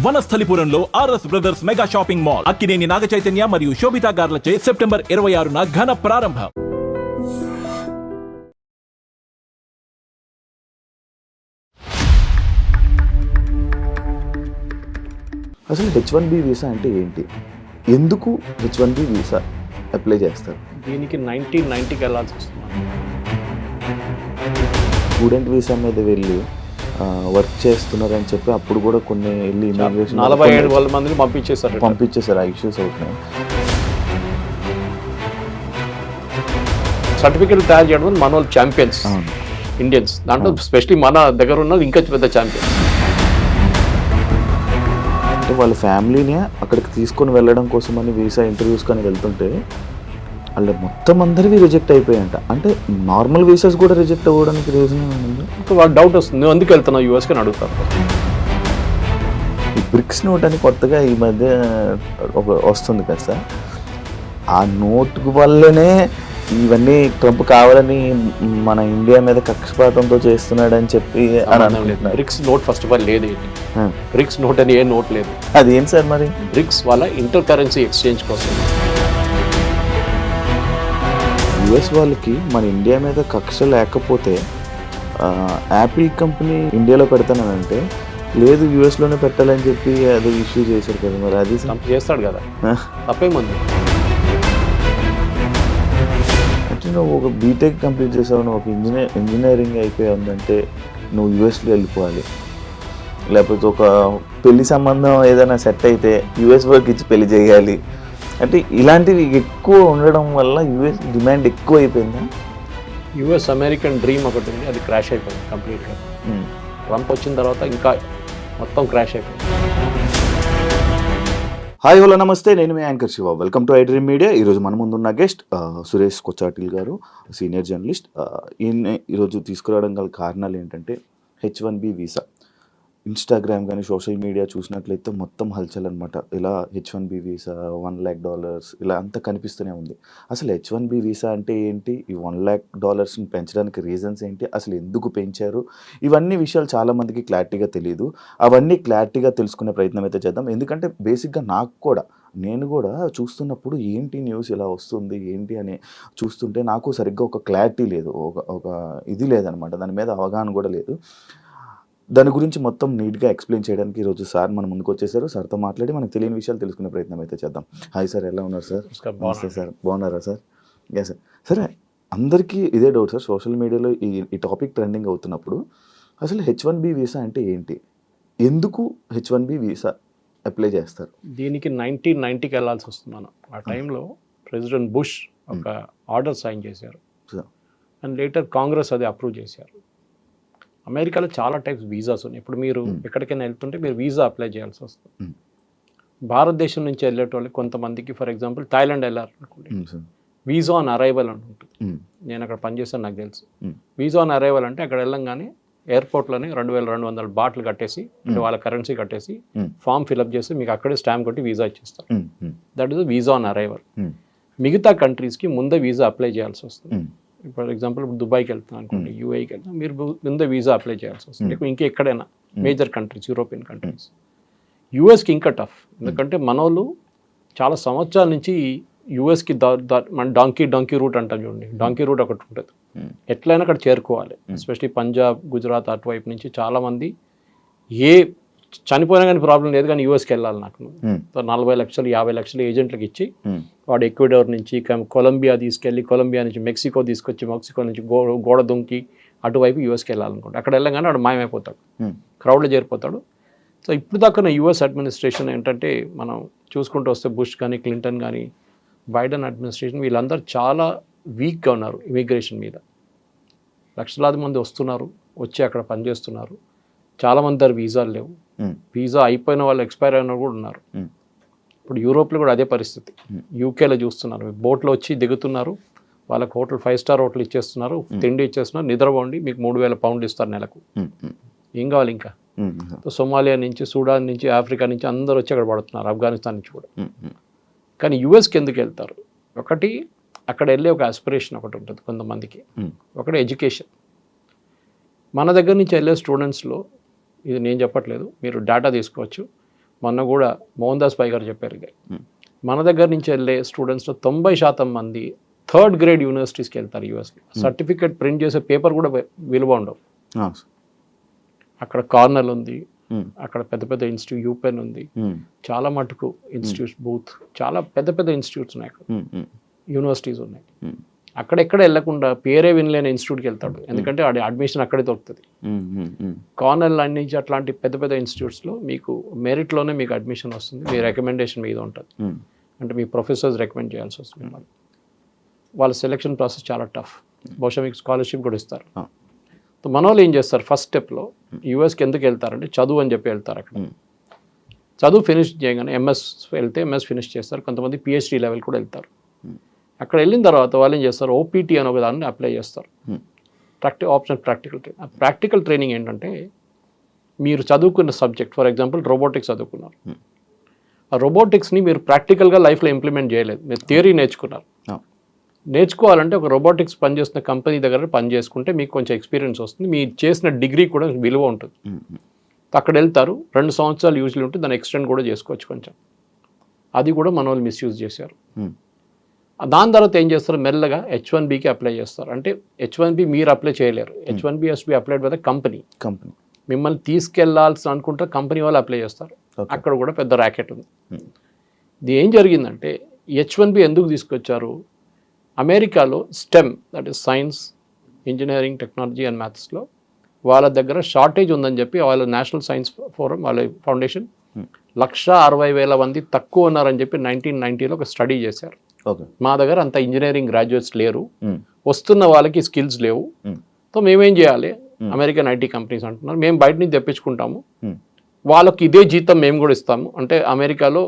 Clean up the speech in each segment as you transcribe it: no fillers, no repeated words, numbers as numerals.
వనస్థలిపురంలో RS brothers mega shopping mall Akkineni Naga Chaitanya మరియు Sobhita గార్లచే September 26న ఘన ప్రారంభం. అసలు H1B వీసా అంటే ఏంటి? ఎందుకు H1B వీసా అప్లై చేస్తారు? దీనికి 1990కి వెళ్ళాల్సి వస్తుంది. స్టూడెంట్ వీసా మీద వెళ్ళి వర్క్ చేస్తున్నారని చెప్పి అప్పుడు కూడా కొన్ని వెళ్ళి ఇమిగ్రేషన్ 47 మందిని పంపించేశారు. ఆ ఇష్యూస్ అవుతున్నాయి. సర్టిఫికెట్ తయారు చేయడం మన వాళ్ళు ఛాంపియన్స్ ఇండియన్స్, దాంట్లో స్పెషల్లీ మన దగ్గర ఉన్నది ఇంకా పెద్ద ఛాంపియన్స్. అంటే వాళ్ళ ఫ్యామిలీని అక్కడికి తీసుకొని వెళ్ళడం కోసమని వీసా ఇంటర్వ్యూస్ కానీ వెళ్తుంటే వాళ్ళు మొత్తం అందరివి రిజెక్ట్ అయిపోయాయంట. అంటే నార్మల్ వీసాస్ కూడా రిజెక్ట్ అవ్వడానికి రీజన్ ఏముంది? వాళ్ళ డౌట్ వస్తుంది, నువ్వు ఎందుకు వెళ్తున్నావు యూఎస్కి అని అడుగుతారు. ఈ బ్రిక్స్ నోట్ అని కొత్తగా ఈ మధ్య వస్తుంది కదా సార్, ఆ నోట్ వల్లనే ఇవన్నీ ట్రంప్ కావాలని మన ఇండియా మీద కక్షపాతంతో చేస్తున్నాడని చెప్పి BRICS note first of all లేదు. బ్రిక్స్ నోట్ అని ఏ నోట్ లేదు. అది ఏంటి సార్ మరి? బ్రిక్స్ వాళ్ళ ఇంటర్ కరెన్సీ ఎక్స్చేంజ్ కోసం. యుఎస్ వాళ్ళకి మన ఇండియా మీద కక్ష లేకపోతే యాపిల్ కంపెనీ ఇండియాలో పెడతానంటే లేదు యుఎస్లోనే పెట్టాలని చెప్పి అది ఇష్యూ చేశారు కదా, మరి అది చేస్తాడు కదా, తప్పేముంది. అంటే నువ్వు ఒక బీటెక్ కంప్లీట్ చేసావు, నువ్వు ఒక ఇంజనీరింగ్ అయిపోయి ఉందంటే నువ్వు యుఎస్లో వెళ్ళిపోవాలి. లేకపోతే ఒక పెళ్లి సంబంధం ఏదైనా సెట్ అయితే యుఎస్ వర్క్ ఇచ్చి పెళ్లి చేయాలి. అంటే ఇలాంటివి ఎక్కువ ఉండడం వల్ల యుఎస్ డిమాండ్ ఎక్కువ అయిపోయిందా? యుఎస్ అమెరికన్ డ్రీమ్ ఒకటి ఉంది, అది క్రాష్ అయిపోయింది కంప్లీట్గా. ట్రంప్ వచ్చిన తర్వాత ఇంకా మొత్తం క్రాష్ అయిపోయింది. హాయ్ హలో నమస్తే, నేను మీ anchor Shiva. Welcome to iDream media. ఈరోజు మన ముందున్న గెస్ట్ సురేష్ కొచ్చాటిల్ గారు, సీనియర్ జర్నలిస్ట్. ఈరోజు తీసుకురావడం గల కారణాలు ఏంటంటే H1B వీసా. ఇన్స్టాగ్రామ్ కానీ సోషల్ మీడియా చూసినట్లయితే మొత్తం హల్చల్ అనమాట. ఇలా H1B వీసా $1 lakh ఇలా అంతా కనిపిస్తూనే ఉంది. అసలు H1B వీసా అంటే ఏంటి? ఈ $1 lakh పెంచడానికి రీజన్స్ ఏంటి? అసలు ఎందుకు పెంచారు? ఇవన్నీ విషయాలు చాలామందికి క్లారిటీగా తెలియదు. అవన్నీ క్లారిటీగా తెలుసుకునే ప్రయత్నం అయితే చేద్దాం. ఎందుకంటే బేసిక్గా నేను కూడా చూస్తున్నప్పుడు ఏంటి న్యూస్ ఇలా వస్తుంది ఏంటి అని చూస్తుంటే నాకు సరిగ్గా ఒక క్లారిటీ లేదు, ఒక ఇది లేదనమాట. దాని మీద అవగాహన కూడా లేదు. దాని గురించి మొత్తం నీట్గా ఎక్స్ప్లెయిన్ చేయడానికి ఈరోజు సార్ మన ముందుకు వచ్చేసారు. సార్తో మాట్లాడి మనకు తెలియని విషయాలు తెలుసుకునే ప్రయత్నం అయితే చేద్దాం. హాయ్ సార్, ఎలా ఉన్నారు సార్? నమస్తే సార్, బాగున్నారా సార్? Yes sir. సరే, అందరికీ ఇదే డౌట్ సార్. సోషల్ మీడియాలో ఈ టాపిక్ ట్రెండింగ్ అవుతున్నప్పుడు అసలు H1B వీసా అంటే ఏంటి? ఎందుకు H1B వీసా అప్లై చేస్తారు? దీనికి 1990కి వెళ్ళాల్సి వస్తుంది మనం. ఆ టైంలో ప్రెసిడెంట్ బుష్ ఒక ఆర్డర్ సైన్ చేశారు అండ్ లేటర్ కాంగ్రెస్ అది అప్రూవ్ చేశారు. అమెరికాలో చాలా టైప్స్ వీసాస్ ఉన్నాయి. ఇప్పుడు మీరు ఎక్కడికైనా వెళ్తుంటే మీరు వీసా అప్లై చేయాల్సి వస్తుంది. భారతదేశం నుంచి వెళ్ళేటోళ్ళకి కొంతమందికి, ఫర్ ఎగ్జాంపుల్ థాయిలాండ్ వెళ్ళాలనుకోండి, వీసా ఆన్ అరైవల్ అని ఉంటుంది. నేను అక్కడ పనిచేస్తాను, నాకు తెలుసు. వీసా ఆన్ అరైవల్ అంటే అక్కడ వెళ్ళంగానే ఎయిర్పోర్ట్లోనే 2200 బాట్లు కట్టేసి, అంటే వాళ్ళ కరెన్సీ కట్టేసి ఫామ్ ఫిల్అప్ చేసి మీకు అక్కడే స్టాంప్ కొట్టి వీసా ఇచ్చేస్తారు. That is visa on arrival. మిగతా కంట్రీస్కి ముందే వీసా అప్లై చేయాల్సి వస్తుంది. ఫర్ ఎగ్జాంపుల్ ఇప్పుడు దుబాయ్కి వెళ్తున్నాను అనుకోండి, యూఏకి వెళ్తాం, మీరు ముందే వీసా అప్లై చేయాల్సి వస్తుంది. ఇంకెక్కడైనా మేజర్ కంట్రీస్, యూరోపియన్ కంట్రీస్. యూఎస్కి ఇంకా టఫ్, ఎందుకంటే మన వాళ్ళు చాలా సంవత్సరాల నుంచి యూఎస్కి మన డాంకీ రూట్ అంటాం చూడండి. డాంకీ రూట్ ఒకటి ఉంటుంది, ఎట్లయినా అక్కడ చేరుకోవాలి. ఎస్పెషలీ పంజాబ్, గుజరాత్ అటువైపు నుంచి చాలామంది చనిపోయినా కానీ ప్రాబ్లం లేదు, కానీ యూఎస్కి వెళ్ళాలి నాకు 40 లక్షలు 50 లక్షలు ఏజెంట్లకు ఇచ్చి వాడు ఎక్వెడార్ నుంచి కొలంబియా తీసుకెళ్ళి, కొలంబియా నుంచి మెక్సికో తీసుకొచ్చి, మెక్సికో నుంచి గోడ దుంకి అటువైపు యూఎస్కి వెళ్ళాలనుకుంటే అక్కడ వెళ్ళగానే వాడు మాయమైపోతాడు, క్రౌడ్లో చేరిపోతాడు. సో ఇప్పుడు దాకా యూఎస్ అడ్మినిస్ట్రేషన్ ఏంటంటే, మనం చూసుకుంటూ వస్తే బుష్ కానీ, క్లింటన్ కానీ, బైడెన్ అడ్మినిస్ట్రేషన్, వీళ్ళందరూ చాలా వీక్గా ఉన్నారు ఇమిగ్రేషన్ మీద. లక్షలాది మంది వస్తున్నారు, వచ్చి అక్కడ పనిచేస్తున్నారు. చాలామంది దగ్గర వీసాలు లేవు. వీసా అయిపోయిన వాళ్ళు ఎక్స్పైర్ అయిన కూడా ఉన్నారు. ఇప్పుడు యూరోప్లో కూడా అదే పరిస్థితి. యూకేలో చూస్తున్నారు, బోట్లో వచ్చి దిగుతున్నారు, వాళ్ళకి హోటల్ 5 స్టార్ హోటల్ ఇచ్చేస్తున్నారు, తిండి ఇచ్చేస్తున్నారు, నిద్రపోండి, మీకు 3000 పౌండ్లు ఇస్తారు నెలకు. ఏం కావాలి ఇంకా? సోమాలియా నుంచి, సూడాన్ నుంచి, ఆఫ్రికా నుంచి అందరూ వచ్చి అక్కడ పడుతున్నారు, ఆఫ్ఘనిస్తాన్ నుంచి కూడా. కానీ యూఎస్కి ఎందుకు వెళ్తారు? ఒకటి, అక్కడ వెళ్ళే ఒక ఆస్పిరేషన్ ఒకటి ఉంటుంది కొంతమందికి. ఒకటి ఎడ్యుకేషన్. మన దగ్గర నుంచి వెళ్ళే స్టూడెంట్స్లో, ఇది నేను చెప్పట్లేదు, మీరు డేటా తీసుకోవచ్చు, మొన్న కూడా మోహన్ దాస్ పై గారు చెప్పారు మన దగ్గర నుంచి వెళ్ళే స్టూడెంట్స్లో 90% మంది 3rd గ్రేడ్ యూనివర్సిటీస్కి వెళ్తారు యూఎస్లో. సర్టిఫికేట్ ప్రింట్ చేసే పేపర్ కూడా విలువ ఉండవు. అక్కడ కార్నల్ ఉంది, అక్కడ పెద్ద పెద్ద ఇన్స్టిట్యూట్ యూపెన్ ఉంది, చాలా మటుకు ఇన్స్టిట్యూట్స్ బూత్, చాలా పెద్ద పెద్ద ఇన్స్టిట్యూట్స్ ఉన్నాయి, అక్కడ యూనివర్సిటీస్ ఉన్నాయి. అక్కడెక్కడ వెళ్లకుండా పేరే వినలేని ఇన్స్టిట్యూట్కి వెళ్తాడు, ఎందుకంటే ఆడి అడ్మిషన్ అక్కడే దొరుకుతుంది. కార్నల్ నుంచి అట్లాంటి పెద్ద పెద్ద ఇన్స్టిట్యూట్స్లో మీకు మెరిట్లోనే మీకు అడ్మిషన్ వస్తుంది, మీ రికమెండేషన్ మీద ఉంటుంది. అంటే మీ ప్రొఫెసర్స్ రికమెండ్ చేయాల్సి వస్తుంది మిమ్మల్ని. వాళ్ళ సెలెక్షన్ ప్రాసెస్ చాలా టఫ్, బహుశా మీకు స్కాలర్షిప్ కూడా ఇస్తారు. మన వాళ్ళు ఏం చేస్తారు, ఫస్ట్ స్టెప్లో యూఎస్కి ఎందుకు వెళ్తారంటే చదువు అని చెప్పి వెళ్తారు. అక్కడ చదువు ఫినిష్ చేయగానే ఎంఎస్ వెళ్తే ఎంఎస్ ఫినిష్ చేస్తారు, కొంతమంది పిహెచ్డి లెవెల్ కూడా వెళ్తారు. అక్కడ వెళ్ళిన తర్వాత వాళ్ళు ఏం చేస్తారు, ఓపీటీ అని ఒక దాన్ని అప్లై చేస్తారు, ఆప్షన్ ప్రాక్టికల్ ట్రైనింగ్ ఏంటంటే మీరు చదువుకున్న సబ్జెక్ట్, ఫర్ ఎగ్జాంపుల్ రోబోటిక్స్ చదువుకున్నారు, ఆ రోబోటిక్స్ని మీరు ప్రాక్టికల్గా లైఫ్లో ఇంప్లిమెంట్ చేయలేదు, మీరు థియరీ నేర్చుకున్నారు. నేర్చుకోవాలంటే ఒక రోబోటిక్స్ పనిచేస్తున్న కంపెనీ దగ్గర పని చేసుకుంటే మీకు కొంచెం ఎక్స్పీరియన్స్ వస్తుంది, మీరు చేసిన డిగ్రీ కూడా విలువ ఉంటుంది. అక్కడ వెళ్తారు, 2 సంవత్సరాలు యూజ్లీ ఉంటే దాన్ని ఎక్స్టెండ్ కూడా చేసుకోవచ్చు కొంచెం. అది కూడా మన వాళ్ళు మిస్యూజ్ చేశారు. దాని తర్వాత ఏం చేస్తారు, మెల్లగా H1Bకి అప్లై చేస్తారు. అంటే H1B మీరు అప్లై చేయలేరు, H1B has to be applied by the company. మిమ్మల్ని తీసుకెళ్లాల్సి అనుకుంటే కంపెనీ వాళ్ళు అప్లై చేస్తారు. అక్కడ కూడా పెద్ద ర్యాకెట్ ఉంది. ఇది ఏం జరిగిందంటే H1B ఎందుకు తీసుకొచ్చారు, అమెరికాలో stem, that is science, engineering, technology and మ్యాథ్స్లో వాళ్ళ దగ్గర షార్టేజ్ ఉందని చెప్పి వాళ్ళ నేషనల్ సైన్స్ ఫోరం, వాళ్ళ ఫౌండేషన్ 160,000 మంది తక్కువ ఉన్నారని చెప్పి 1990లో ఒక స్టడీ చేశారు. మా దగ్గర అంత ఇంజనీరింగ్ గ్రాడ్యుయేట్స్ లేరు, వస్తున్న వాళ్ళకి స్కిల్స్ లేవు, సో మేమేం చేయాలి, అమెరికన్ ఐటీ కంపెనీస్ అంటున్నారు మేము బయట నుంచి తెప్పించుకుంటాము, వాళ్ళకి ఇదే జీతం మేము కూడా ఇస్తాము. అంటే అమెరికాలో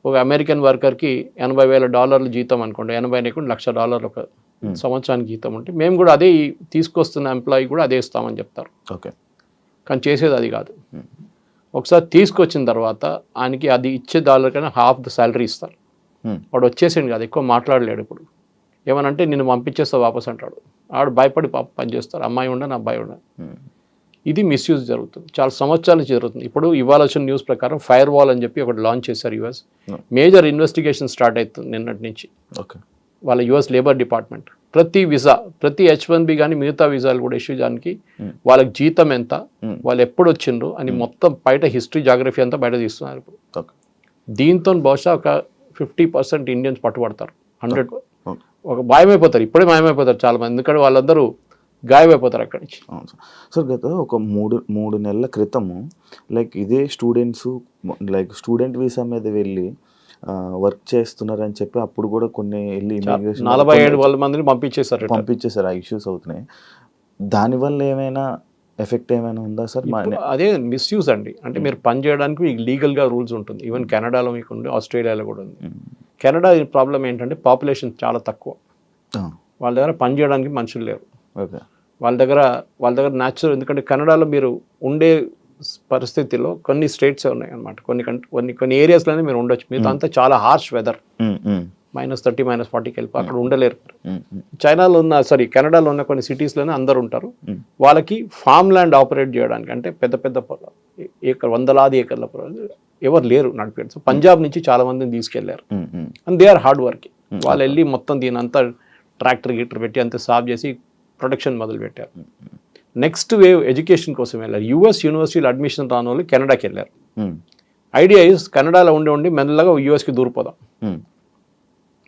ఒక అమెరికన్ వర్కర్కి $80,000 జీతం అనుకోండి, 80 లేకుండా $1,00,000 ఒక సంవత్సరానికి జీతం ఉంటే మేము కూడా అదే తీసుకొస్తున్న ఎంప్లాయీ కూడా అదే ఇస్తామని చెప్తారు. కానీ చేసేది అది కాదు. ఒకసారి తీసుకొచ్చిన తర్వాత ఆయనకి అది ఇచ్చే డాలర్ కన్నా హాఫ్ ద శాలరీ ఇస్తారు. వాడు వచ్చేసిండు కాదు, ఎక్కువ మాట్లాడలేడు. ఇప్పుడు ఏమనంటే నిన్ను పంపించేస్తా వాపస్ అంటాడు. ఆడు భయపడి పని చేస్తారు, అమ్మాయి ఉండ నా అబ్బాయి ఉండ. ఇది మిస్యూజ్ జరుగుతుంది, చాలా సంవత్సరాల నుంచి జరుగుతుంది. ఇప్పుడు ఇవాళ వచ్చిన న్యూస్ ప్రకారం ఫైర్ వాల్ అని చెప్పి ఒకటి లాంచ్ చేశారు యూఎస్. మేజర్ ఇన్వెస్టిగేషన్ స్టార్ట్ అవుతుంది నిన్నటి నుంచి. వాళ్ళ యూఎస్ లేబర్ డిపార్ట్మెంట్ ప్రతి వీసా, ప్రతి H1B కానీ మిగతా వీసాలు కూడా ఇష్యూ చేయడానికి వాళ్ళకి జీతం ఎంత, వాళ్ళు ఎప్పుడు వచ్చిండ్రు అని మొత్తం బయట హిస్టరీ, జాగ్రఫీ అంతా బయట తీస్తున్నారు ఇప్పుడు. దీంతో బహుశా ఒక 50% ఇండియన్స్ పట్టుబడతారు, 100 ఒక మాయమైపోతారు, ఇప్పుడే మాయమైపోతారు చాలా మంది, ఎందుకంటే వాళ్ళందరూ గాయమైపోతారు అక్కడి నుంచి. సార్ గత ఒక మూడు నెలల క్రితము లైక్ ఇదే స్టూడెంట్స్ లైక్ స్టూడెంట్ వీసా మీద వెళ్ళి వర్క్ చేస్తున్నారని చెప్పి అప్పుడు కూడా కొన్ని వెళ్ళి ఇమిగ్రేషన్ 47 మందిని పంపించేశారు. ఆ ఇష్యూస్ అవుతున్నాయి. దానివల్ల ఏమైనా ఎఫెక్ట్ ఏమైనా ఉందా సార్? అదే మిస్యూజ్ అండి. అంటే మీరు పని చేయడానికి మీకు లీగల్గా రూల్స్ ఉంటుంది. ఈవెన్ కెనడాలో మీకు ఉంది, ఆస్ట్రేలియాలో కూడా ఉంది. కెనడా ప్రాబ్లం ఏంటంటే పాపులేషన్ చాలా తక్కువ, వాళ్ళ దగ్గర పని చేయడానికి మనుషులు లేరు. వాళ్ళ దగ్గర న్యాచురల్, ఎందుకంటే కెనడాలో మీరు ఉండే పరిస్థితిలో కొన్ని స్టేట్స్ ఉన్నాయి అనమాట, కొన్ని ఏరియాస్లోనే మీరు ఉండొచ్చు. మీతో అంతా చాలా హార్ష్ వెదర్, -30 -40కి వెళ్ళి అక్కడ ఉండలేరు. చైనాలో ఉన్న కెనడాలో ఉన్న కొన్ని సిటీస్లోనే అందరు ఉంటారు. వాళ్ళకి ఫామ్ ల్యాండ్ ఆపరేట్ చేయడానికి, అంటే పెద్ద పెద్ద వందలాది ఏకర్ల ఎవరు లేరు నడిపారు. సో పంజాబ్ నుంచి చాలా మందిని తీసుకెళ్లారు, and they are hard working. వాళ్ళు వెళ్ళి మొత్తం దీని అంతా ట్రాక్టర్ పెట్టి అంతా సాఫ్ చేసి ప్రొడక్షన్ మొదలు పెట్టారు. నెక్స్ట్ వేవ్ ఎడ్యుకేషన్ కోసం వెళ్ళారు. యూఎస్ యూనివర్సిటీలో అడ్మిషన్ రాని వాళ్ళు కెనడాకి వెళ్ళారు. ఐడియా ఇస్ కెనడాలో ఉండి మెల్లగా యూఎస్కి దూరిపోదాం,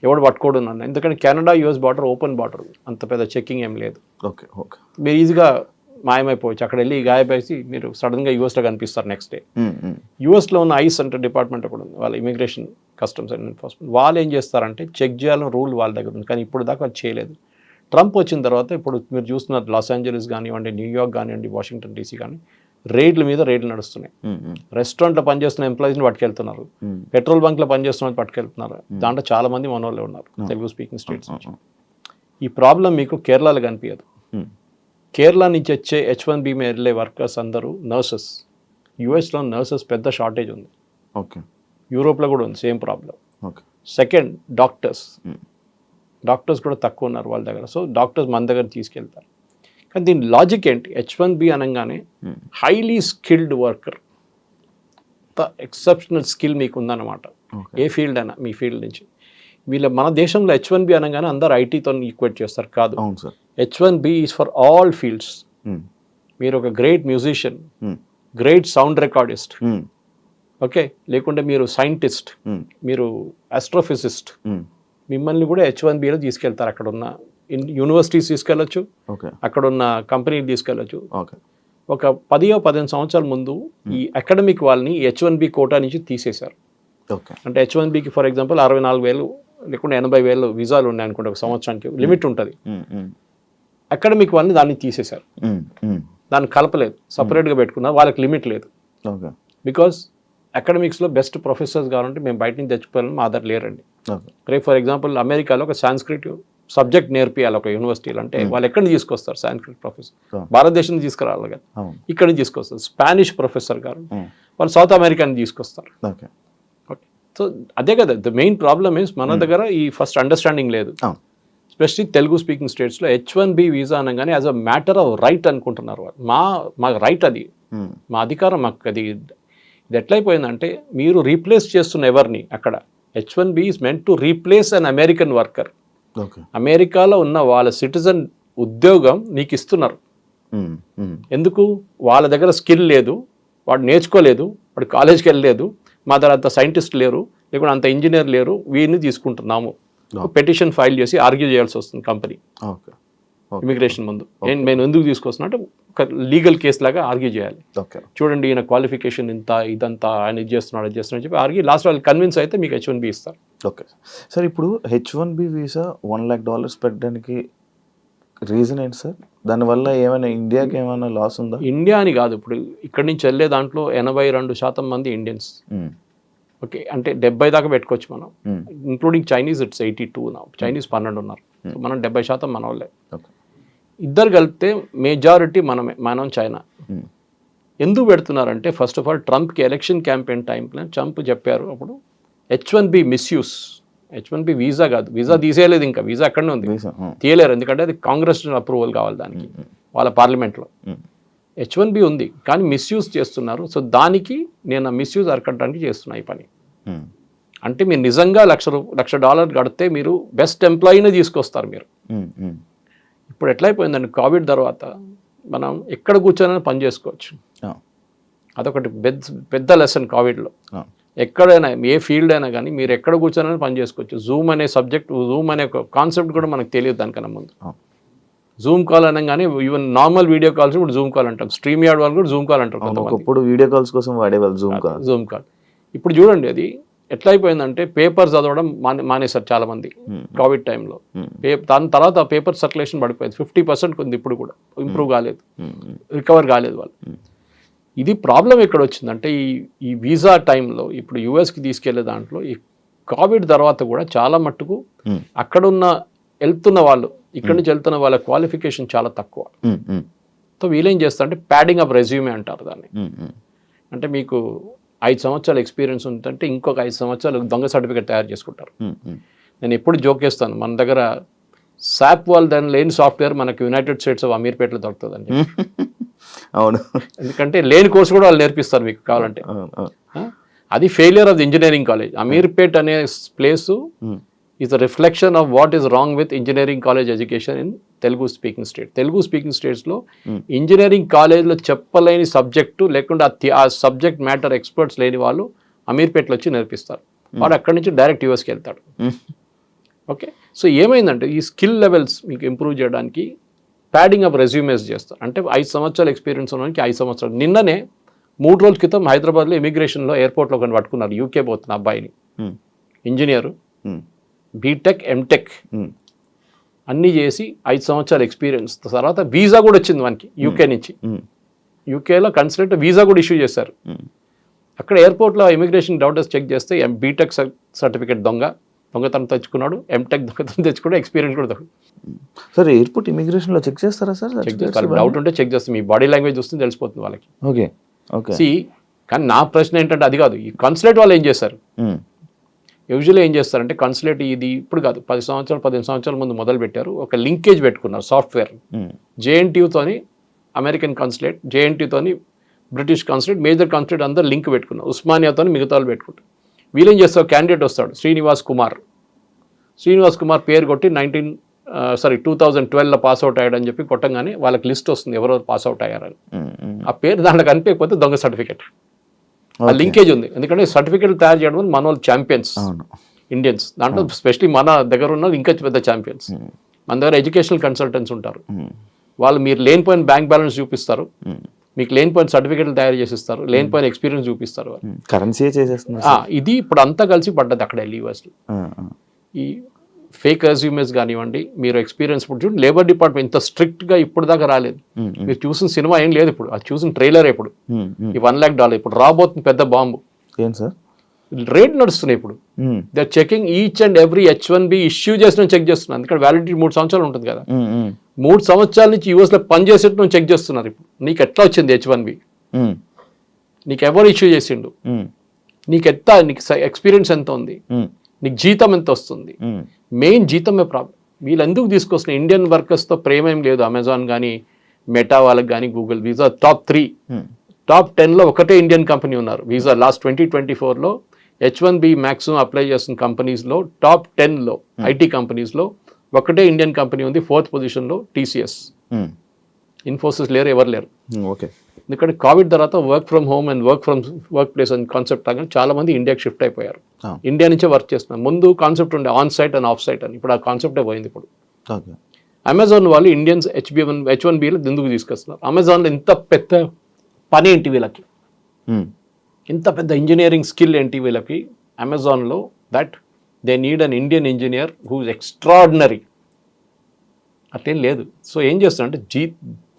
ఎవడు పట్టుకోడు నన్ను, ఎందుకంటే Canada US border open border, అంత పెద్ద చెక్కింగ్ ఏం లేదు. మీరు ఈజీగా మాయమైపోవచ్చు. అక్కడ వెళ్ళి గాయపేసి మీరు సడన్గా యూఎస్లో కనిపిస్తారు నెక్స్ట్ డే. యూఎస్లో ఉన్న ఐస్ అంటే డిపార్ట్మెంట్ కూడా ఉంది, వాళ్ళ ఇమిగ్రేషన్, కస్టమ్స్ అండ్ ఎన్ఫోర్స్మెంట్. వాళ్ళు ఏం చేస్తారంటే చెక్ చేయాలని రూల్ వాళ్ళ దగ్గర ఉంది, కానీ ఇప్పుడు దాకా అది చేయలేదు. ట్రంప్ వచ్చిన తర్వాత ఇప్పుడు మీరు చూస్తున్నారు, లాస్ ఏంజలీస్ కానివ్వండి, న్యూయార్క్ కానివ్వండి, వాషింగ్టన్ DC కానీ రేట్ల మీద రేట్లు నడుస్తున్నాయి. రెస్టారెంట్లో పనిచేస్తున్న ఎంప్లాయీస్ని పట్టుకెళ్తున్నారు, పెట్రోల్ బంక్లో పనిచేస్తున్న పట్టుకెళ్తున్నారు. దాంట్లో చాలా మంది మన వాళ్ళే ఉన్నారు, తెలుగు స్పీకింగ్ స్టేట్స్ నుంచి. ఈ ప్రాబ్లం మీకు కేరళలో కనిపించదు. కేరళ నుంచి వచ్చే H1B మీద వెళ్ళే వర్కర్స్ అందరూ నర్సెస్. యూఎస్లో నర్సెస్ పెద్ద షార్టేజ్ ఉంది, యూరోప్లో కూడా ఉంది సేమ్ ప్రాబ్లం. సెకండ్ డాక్టర్స్ కూడా తక్కువ ఉన్నారు వాళ్ళ దగ్గర. సో డాక్టర్స్ మన దగ్గర తీసుకెళ్తారు. కానీ దీని లాజిక్ ఏంటి, H1B అనగానే హైలీ స్కిల్డ్ వర్కర్, అంత ఎక్సెప్షనల్ స్కిల్ మీకు ఉందన్నమాట. ఏ ఫీల్డ్ అయినా మీ ఫీల్డ్ నుంచి. మన దేశంలో H1B అనగానే అందరు ఐటీతో ఈక్వేట్ చేస్తారు. కాదు, H1B is for all fields. మీరు ఒక great musician, great sound recordist, okay, లేకుంటే మీరు సైంటిస్ట్, మీరు ఆస్ట్రోఫిజిస్ట్, మిమ్మల్ని కూడా H1Bలో తీసుకెళ్తారు. అక్కడ ఉన్న యూనివర్సిటీస్ తీసుకెళ్ళచ్చు, అక్కడ ఉన్న కంపెనీలు తీసుకెళ్ళచ్చు. ఒక 10-15 సంవత్సరాల ముందు ఈ అకాడమిక్ వాళ్ళని H1B కోటా నుంచి తీసేశారు. అంటే H1Bకి ఫర్ ఎగ్జాంపుల్ 64,000 లేకుంటే 80,000 వీసాలు ఉన్నాయి అనుకుంటే ఒక సంవత్సరానికి లిమిట్ ఉంటుంది. అకాడమిక్ వాళ్ళని దాన్ని తీసేశారు, దాన్ని కలపలేదు, సపరేట్గా పెట్టుకున్నారు. వాళ్ళకి లిమిట్ లేదు. బికాస్ అకాడమిక్స్లో బెస్ట్ ప్రొఫెసర్స్ కావాలంటే మేము బయట నుంచి తెచ్చుకోవాలని మా ఆధార్ లేరండి. రేపు ఫర్ ఎగ్జాంపుల్ అమెరికాలో ఒక సాంస్క్రిట్ సబ్జెక్ట్ నేర్పియాలి ఒక యూనివర్సిటీలో అంటే వాళ్ళు ఎక్కడి నుంచి తీసుకొస్తారు? సాంస్క్రిట్ ప్రొఫెసర్ భారతదేశం నుంచి తీసుకురావాలి కదా, ఇక్కడి నుంచి తీసుకొస్తారు. స్పానిష్ ప్రొఫెసర్ గారు వాళ్ళు సౌత్ అమెరికా నుంచి తీసుకొస్తారు. ఓకే, సో అదే కదా ద మెయిన్ ప్రాబ్లమ్ ఇస్ మన దగ్గర ఈ ఫస్ట్ అండర్స్టాండింగ్ లేదు. ఎస్పెషలీ తెలుగు స్పీకింగ్ స్టేట్స్లో H1B వీసా అనగానే as a matter of right అనుకుంటున్నారు వాళ్ళు. మా రైట్ అది, మా అధికారం, మాకు అది. ఇది ఎట్లయిపోయిందంటే మీరు రీప్లేస్ చేస్తున్న ఎవరిని అక్కడ. H1B is meant to replace an American worker. అమెరికాలో ఉన్న వాళ్ళ సిటిజన్ ఉద్యోగం నీకు ఇస్తున్నారు. ఎందుకు? వాళ్ళ దగ్గర స్కిల్ లేదు, వాడు నేర్చుకోలేదు, వాడు కాలేజ్కి వెళ్ళలేదు, మా దగ్గర అంత సైంటిస్ట్ లేరు, లేకుంటే అంత ఇంజనీర్ లేరు, వీరిని తీసుకుంటున్నాము. పెటిషన్ ఫైల్ చేసి ఆర్గ్యూ చేయాల్సి వస్తుంది కంపెనీ ఇమిగ్రేషన్ ముందు. నేను ఎందుకు తీసుకొస్తున్నా అంటే ఒక లీగల్ కేసు లాగా ఆర్గ్యూ చేయాలి. చూడండి ఈయన క్వాలిఫికేషన్ ఇంత, ఇదంతా, ఆయన ఇది చేస్తున్నాడు, అది చేస్తున్నాడు చెప్పి ఆర్గ్యూ. లాస్ట్ వాళ్ళు కన్విన్స్ అయితే మీకు H1B ఇస్తారు. ఓకే సార్, ఇప్పుడు H1B వీసా $1 lakh పెట్టడానికి రీజన్ ఏంటి సార్? దానివల్ల ఏమైనా ఇండియాకి ఏమైనా లాస్ ఉందా? ఇండియా అని కాదు, ఇప్పుడు ఇక్కడి నుంచి వెళ్ళే దాంట్లో 82% మంది ఇండియన్స్. ఓకే, అంటే 70 దాకా పెట్టుకోవచ్చు మనం, ఇంక్లూడింగ్ చైనీస్. ఇట్స్ 82 నా. చైనీస్ 12 ఉన్నారు, మనం 70% మన వాళ్ళే. ఇద్దరు కలిపితే మెజారిటీ మనం చైనా. ఎందుకు పెడుతున్నారంటే ఫస్ట్ ఆఫ్ ఆల్ ట్రంప్కి ఎలక్షన్ క్యాంపెయిన్ టైంలో ట్రంప్ చెప్పారు అప్పుడు H1B మిస్యూస్. H1B వీసా కాదు, వీసా తీసేయలేదు, ఇంకా వీసా అక్కడనే ఉంది, తీయలేరు. ఎందుకంటే అది కాంగ్రెస్ అప్రూవల్ కావాలి దానికి, వాళ్ళ పార్లమెంట్లో. H1B ఉంది కానీ మిస్యూజ్ చేస్తున్నారు. సో దానికి నేను ఆ మిస్యూజ్ అరకట్టడానికి చేస్తున్నా ఈ పని. అంటే మీరు నిజంగా $1,00,000 కడితే మీరు బెస్ట్ ఎంప్లాయీనే తీసుకొస్తారు మీరు. ఇప్పుడు ఎట్లయిపోయిందండి, కోవిడ్ తర్వాత మనం ఎక్కడ కూర్చొని పని చేసుకోవచ్చు. అదొకటి పెద్ద లెసన్ కోవిడ్లో. ఎక్కడైనా ఏ ఫీల్డ్ అయినా కానీ మీరు ఎక్కడ కూర్చొని పని చేసుకోవచ్చు. జూమ్ అనే సబ్జెక్ట్, జూమ్ అనే ఒక కాన్సెప్ట్ కూడా మనకు తెలియదు దానికన్నా ముందు. జూమ్ కాల్ అనగానే ఈవెన్ నార్మల్ వీడియో కాల్స్ ఇప్పుడు జూమ్ కాల్ అంటాం. స్ట్రీమ్ యార్డ్ వాళ్ళు కూడా జూమ్ కాల్ అంటారు. ఇప్పుడు వీడియో కాల్స్ కోసం వాడేవాళ్ళు జూమ్ కాల్. ఇప్పుడు చూడండి అది ఎట్లా అయిపోయిందంటే పేపర్ చదవడం మానేశారు చాలా మంది కోవిడ్ టైంలో. దాని తర్వాత పేపర్ సర్క్యులేషన్ పడిపోయింది, 50% ఉంది. ఇప్పుడు కూడా ఇంప్రూవ్ కాలేదు, రికవర్ కాలేదు వాళ్ళు. ఇది ప్రాబ్లం ఎక్కడ వచ్చిందంటే ఈ వీసా టైంలో ఇప్పుడు యుఎస్కి తీసుకెళ్లే దాంట్లో ఈ కోవిడ్ తర్వాత కూడా చాలా మట్టుకు అక్కడున్న వెళ్తున్న వాళ్ళు, ఇక్కడి నుంచి వెళ్తున్న వాళ్ళ క్వాలిఫికేషన్ చాలా తక్కువ. సో వీళ్ళేం చేస్తారంటే ప్యాడింగ్ అప్ రెజ్యూమే అంటారు దాన్ని. అంటే మీకు 5 సంవత్సరాల ఎక్స్పీరియన్స్ ఉందంటే ఇంకొక 5 సంవత్సరాలు దొంగ సర్టిఫికేట్ తయారు చేసుకుంటారు. నేను ఎప్పుడు జోక్ చేస్తాను, మన దగ్గర సాప్ వాళ్ళు దాని లేని సాఫ్ట్వేర్ మనకు యునైటెడ్ స్టేట్స్ ఆఫ్ అమీర్పేటలో దొరుకుతుందండి. అవును, ఎందుకంటే లేని కోర్సు కూడా వాళ్ళు నేర్పిస్తారు మీకు కావాలంటే. అది failure of the engineering college. Ameerpet అనే place is a reflection of what is wrong with engineering college education in Telugu speaking state. Telugu speaking స్టేట్స్లో ఇంజనీరింగ్ కాలేజ్లో చెప్పలేని సబ్జెక్టు లేకుండా ఆ సబ్జెక్ట్ మ్యాటర్ ఎక్స్పర్ట్స్ లేని వాళ్ళు అమీర్పేటలో వచ్చి నేర్పిస్తారు. వాడు అక్కడి నుంచి డైరెక్ట్ యూఎస్కి వెళ్తాడు. ఓకే, సో ఏమైందంటే ఈ స్కిల్ లెవెల్స్ మీకు ఇంప్రూవ్ చేయడానికి ప్యాడింగ్ అప్ రెజ్యూమేస్ చేస్తారు. అంటే 5 సంవత్సరాల ఎక్స్పీరియన్స్ ఉన్నవానికి 5 సంవత్సరాలు. నిన్ననే 3 రోజుల క్రితం హైదరాబాద్లో ఇమిగ్రేషన్లో ఎయిర్పోర్ట్లో కొన్ని పట్టుకున్నారు. యూకే పోతున్న అబ్బాయిని, ఇంజనీరు, బీటెక్ ఎంటెక్ అన్నీ చేసి 5 సంవత్సరాల ఎక్స్పీరియన్స్ తర్వాత వీసా కూడా వచ్చింది మనకి యూకే నుంచి. యూకేలో కన్సల్ట్ వీసా కూడా ఇష్యూ చేశారు. అక్కడ ఎయిర్పోర్ట్లో ఇమిగ్రేషన్ డౌటర్స్ చెక్ చేస్తే బీటెక్ సర్టిఫికేట్ దొంగతనం తెచ్చుకున్నాడు, ఎంటెక్ దొంగతనం తెచ్చుకున్నాడు, ఎక్స్పీరియన్స్ కూడా దొంగ. సార్ ఎయిర్పోర్ట్ ఇమిగ్రేషన్లో చెక్ చేస్తారా సార్? చెక్ చేస్తారు, డౌట్ ఉంటే చెక్ చేస్తారు. మీ బాడీ లాంగ్వేజ్ వస్తుంది తెలిసిపోతుంది వాళ్ళకి. Okay okay. కానీ నా ప్రశ్న ఏంటంటే అది కాదు, ఈ కన్సులేట్ వాళ్ళు ఏం చేస్తారు? యూజువల్లీ ఏం చేస్తారంటే కన్సులేట్ ఇది ఇప్పుడు కాదు, 10 సంవత్సరాలు 15 సంవత్సరాల ముందు మొదలు పెట్టారు. ఒక లింకేజ్ పెట్టుకున్నారు సాఫ్ట్వేర్. జేఎన్టీయూతోని అమెరికన్ కన్సులేట్, జేఎన్టీతోని బ్రిటిష్ కాన్సులేట్, మేజర్ కాన్సులేట్ అందరూ లింక్ పెట్టుకున్నారు. ఉస్మానియాతో మిగతా వాళ్ళు పెట్టుకుంటారు. వీళ్ళేం చేస్తారు, క్యాండిడేట్ వస్తాడు శ్రీనివాస్ కుమార్ పేరు కొట్టి 2012లో పాస్అవుట్ అయ్యాడని చెప్పి కొట్టంగానే వాళ్ళకి లిస్ట్ వస్తుంది ఎవరెవరు పాస్అవుట్ అయ్యారని. ఆ పేరు దాంట్లో కనిపించకపోతే దొంగ సర్టిఫికేట్. ఆ లింకేజ్ ఉంది, ఎందుకంటే సర్టిఫికేట్ తయారు చేయడం మన వాళ్ళు ఛాంపియన్స్ ఇండియన్స్. దాంట్లో స్పెషలీ మన దగ్గర ఉన్నది ఇంకా పెద్ద ఛాంపియన్స్. మన దగ్గర ఎడ్యుకేషనల్ కన్సల్టెంట్స్ ఉంటారు. వాళ్ళు మీరు లేనిపోయిన బ్యాంక్ బ్యాలెన్స్ చూపిస్తారు, మీకు లేనిపోయిన సర్టిఫికేట్లు తయారు చేసిస్తారు, లేనిపోయిన ఎక్స్పీరియన్స్ చూపిస్తారు. కరెన్సీ చేసేస్తున్నారు. ఇది ఇప్పుడు అంతా కలిసి పడ్డది అక్కడ యూఎస్లో. ఈ ఫేక్ రెజ్యూమెస్ కానివ్వండి, మీరు ఎక్స్పీరియన్స్ ఇప్పుడు చూడండి, లేబర్ డిపార్ట్మెంట్ ఇంత స్ట్రిక్ట్గా ఇప్పుడు దాకా రాలేదు. మీరు చూసిన సినిమా ఏం లేదు ఇప్పుడు, అది చూసిన ట్రైలర్ ఇప్పుడు ఈ $1 lakh ఇప్పుడు రాబోతుంది పెద్ద బాంబు. ఏం సార్ రేట్ నడుస్తున్నాయి ఇప్పుడు. They are checking each and every H1B issue చేసిన చెక్ చేస్తున్నారు. ఎందుకంటే వ్యాలిడిటీ 3 సంవత్సరాలు ఉంటుంది కదా, 3 సంవత్సరాల నుంచి యూఎస్లో పనిచేసేట్టు చెక్ చేస్తున్నారు. ఇప్పుడు నీకు ఎట్లా వచ్చింది H1B, నీకు ఎవరు ఇష్యూ చేసిండు, నీకు ఎక్స్పీరియన్స్ ఎంత ఉంది, నీకు జీతం ఎంత వస్తుంది. మెయిన్ జీతమే ప్రాబ్లం. వీళ్ళు ఎందుకు తీసుకొస్తున్న ఇండియన్ వర్కర్స్తో ప్రేమ ఏం లేదు. అమెజాన్ కానీ, మెటా వాళ్ళకి కానీ, గూగుల్, వీసా టాప్ 3 టాప్ 10లో ఒకటే ఇండియన్ కంపెనీ ఉన్నారు. వీసా లాస్ట్ 2024లో H1B మ్యాక్సిమం అప్లై చేస్తున్న కంపెనీస్లో టాప్ 10లో ఐటీ కంపెనీస్లో ఒకటే ఇండియన్ కంపెనీ ఉంది. 4th పొజిషన్లో TCS. ఇన్ఫోసిస్ లేరు, ఎవరు లేరు. ఓకే. ఎందుకంటే కోవిడ్ తర్వాత work from home and work place అని కాన్సెప్ట్ రాగానే చాలా మంది ఇండియాకి షిఫ్ట్ అయిపోయారు. ఇండియా నుంచే వర్క్ చేస్తున్నారు. ముందు కాన్సెప్ట్ ఉండే on site and off site అని, ఇప్పుడు ఆ కాన్సెప్టే పోయింది. ఇప్పుడు అమెజాన్ వాళ్ళు ఇండియన్స్ H1Bలో ఎందుకు తీసుకొస్తున్నారు? అమెజాన్లో ఇంత పెద్ద పని ఏంటి వీళ్ళకి, ఇంత పెద్ద ఇంజనీరింగ్ స్కిల్ ఏంటి వీళ్ళకి అమెజాన్లో, that they need an Indian engineer who is extraordinary. అట్లేం లేదు. సో ఏం చేస్తారంటే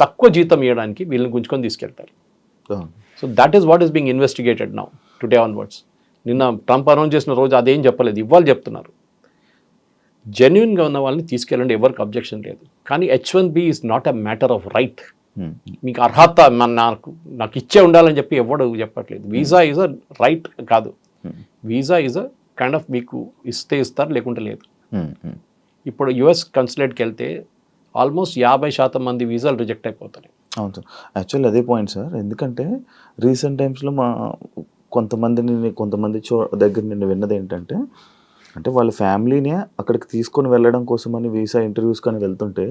తక్కువ జీతం ఇవ్వడానికి వీళ్ళని గుంజుకొని తీసుకెళ్తారు. So that is what is being investigated now today onwards. నిన్న ట్రంప్ అనౌన్స్ చేసిన రోజు అదేం చెప్పలేదు, ఇవాళ చెప్తున్నారు. జెన్యున్గా ఉన్న వాళ్ళని తీసుకెళ్ళండి, ఎవరికి అబ్జెక్షన్ లేదు. కానీ H1B is not a matter of right. మీకు అర్హత నాకు ఇచ్చే ఉండాలని చెప్పి ఎవడు చెప్పట్లేదు. వీసా ఈజ్ అ రైట్ కాదు. Visa is a kind of మీకు ఇస్తే ఇస్తారు, లేకుంటే లేదు. ఇప్పుడు US కన్సులేట్కి వెళ్తే ఆల్మోస్ట్ 50% మంది వీసాలు రిజెక్ట్ అయిపోతాయి. అవును సార్, యాక్చువల్లీ అదే పాయింట్ సార్. ఎందుకంటే రీసెంట్ టైమ్స్లో కొంతమంది దగ్గర నేను విన్నది ఏంటంటే, అంటే వాళ్ళ ఫ్యామిలీనే అక్కడికి తీసుకొని వెళ్ళడం కోసమని వీసా ఇంటర్వ్యూస్ కానీ వెళ్తుంటే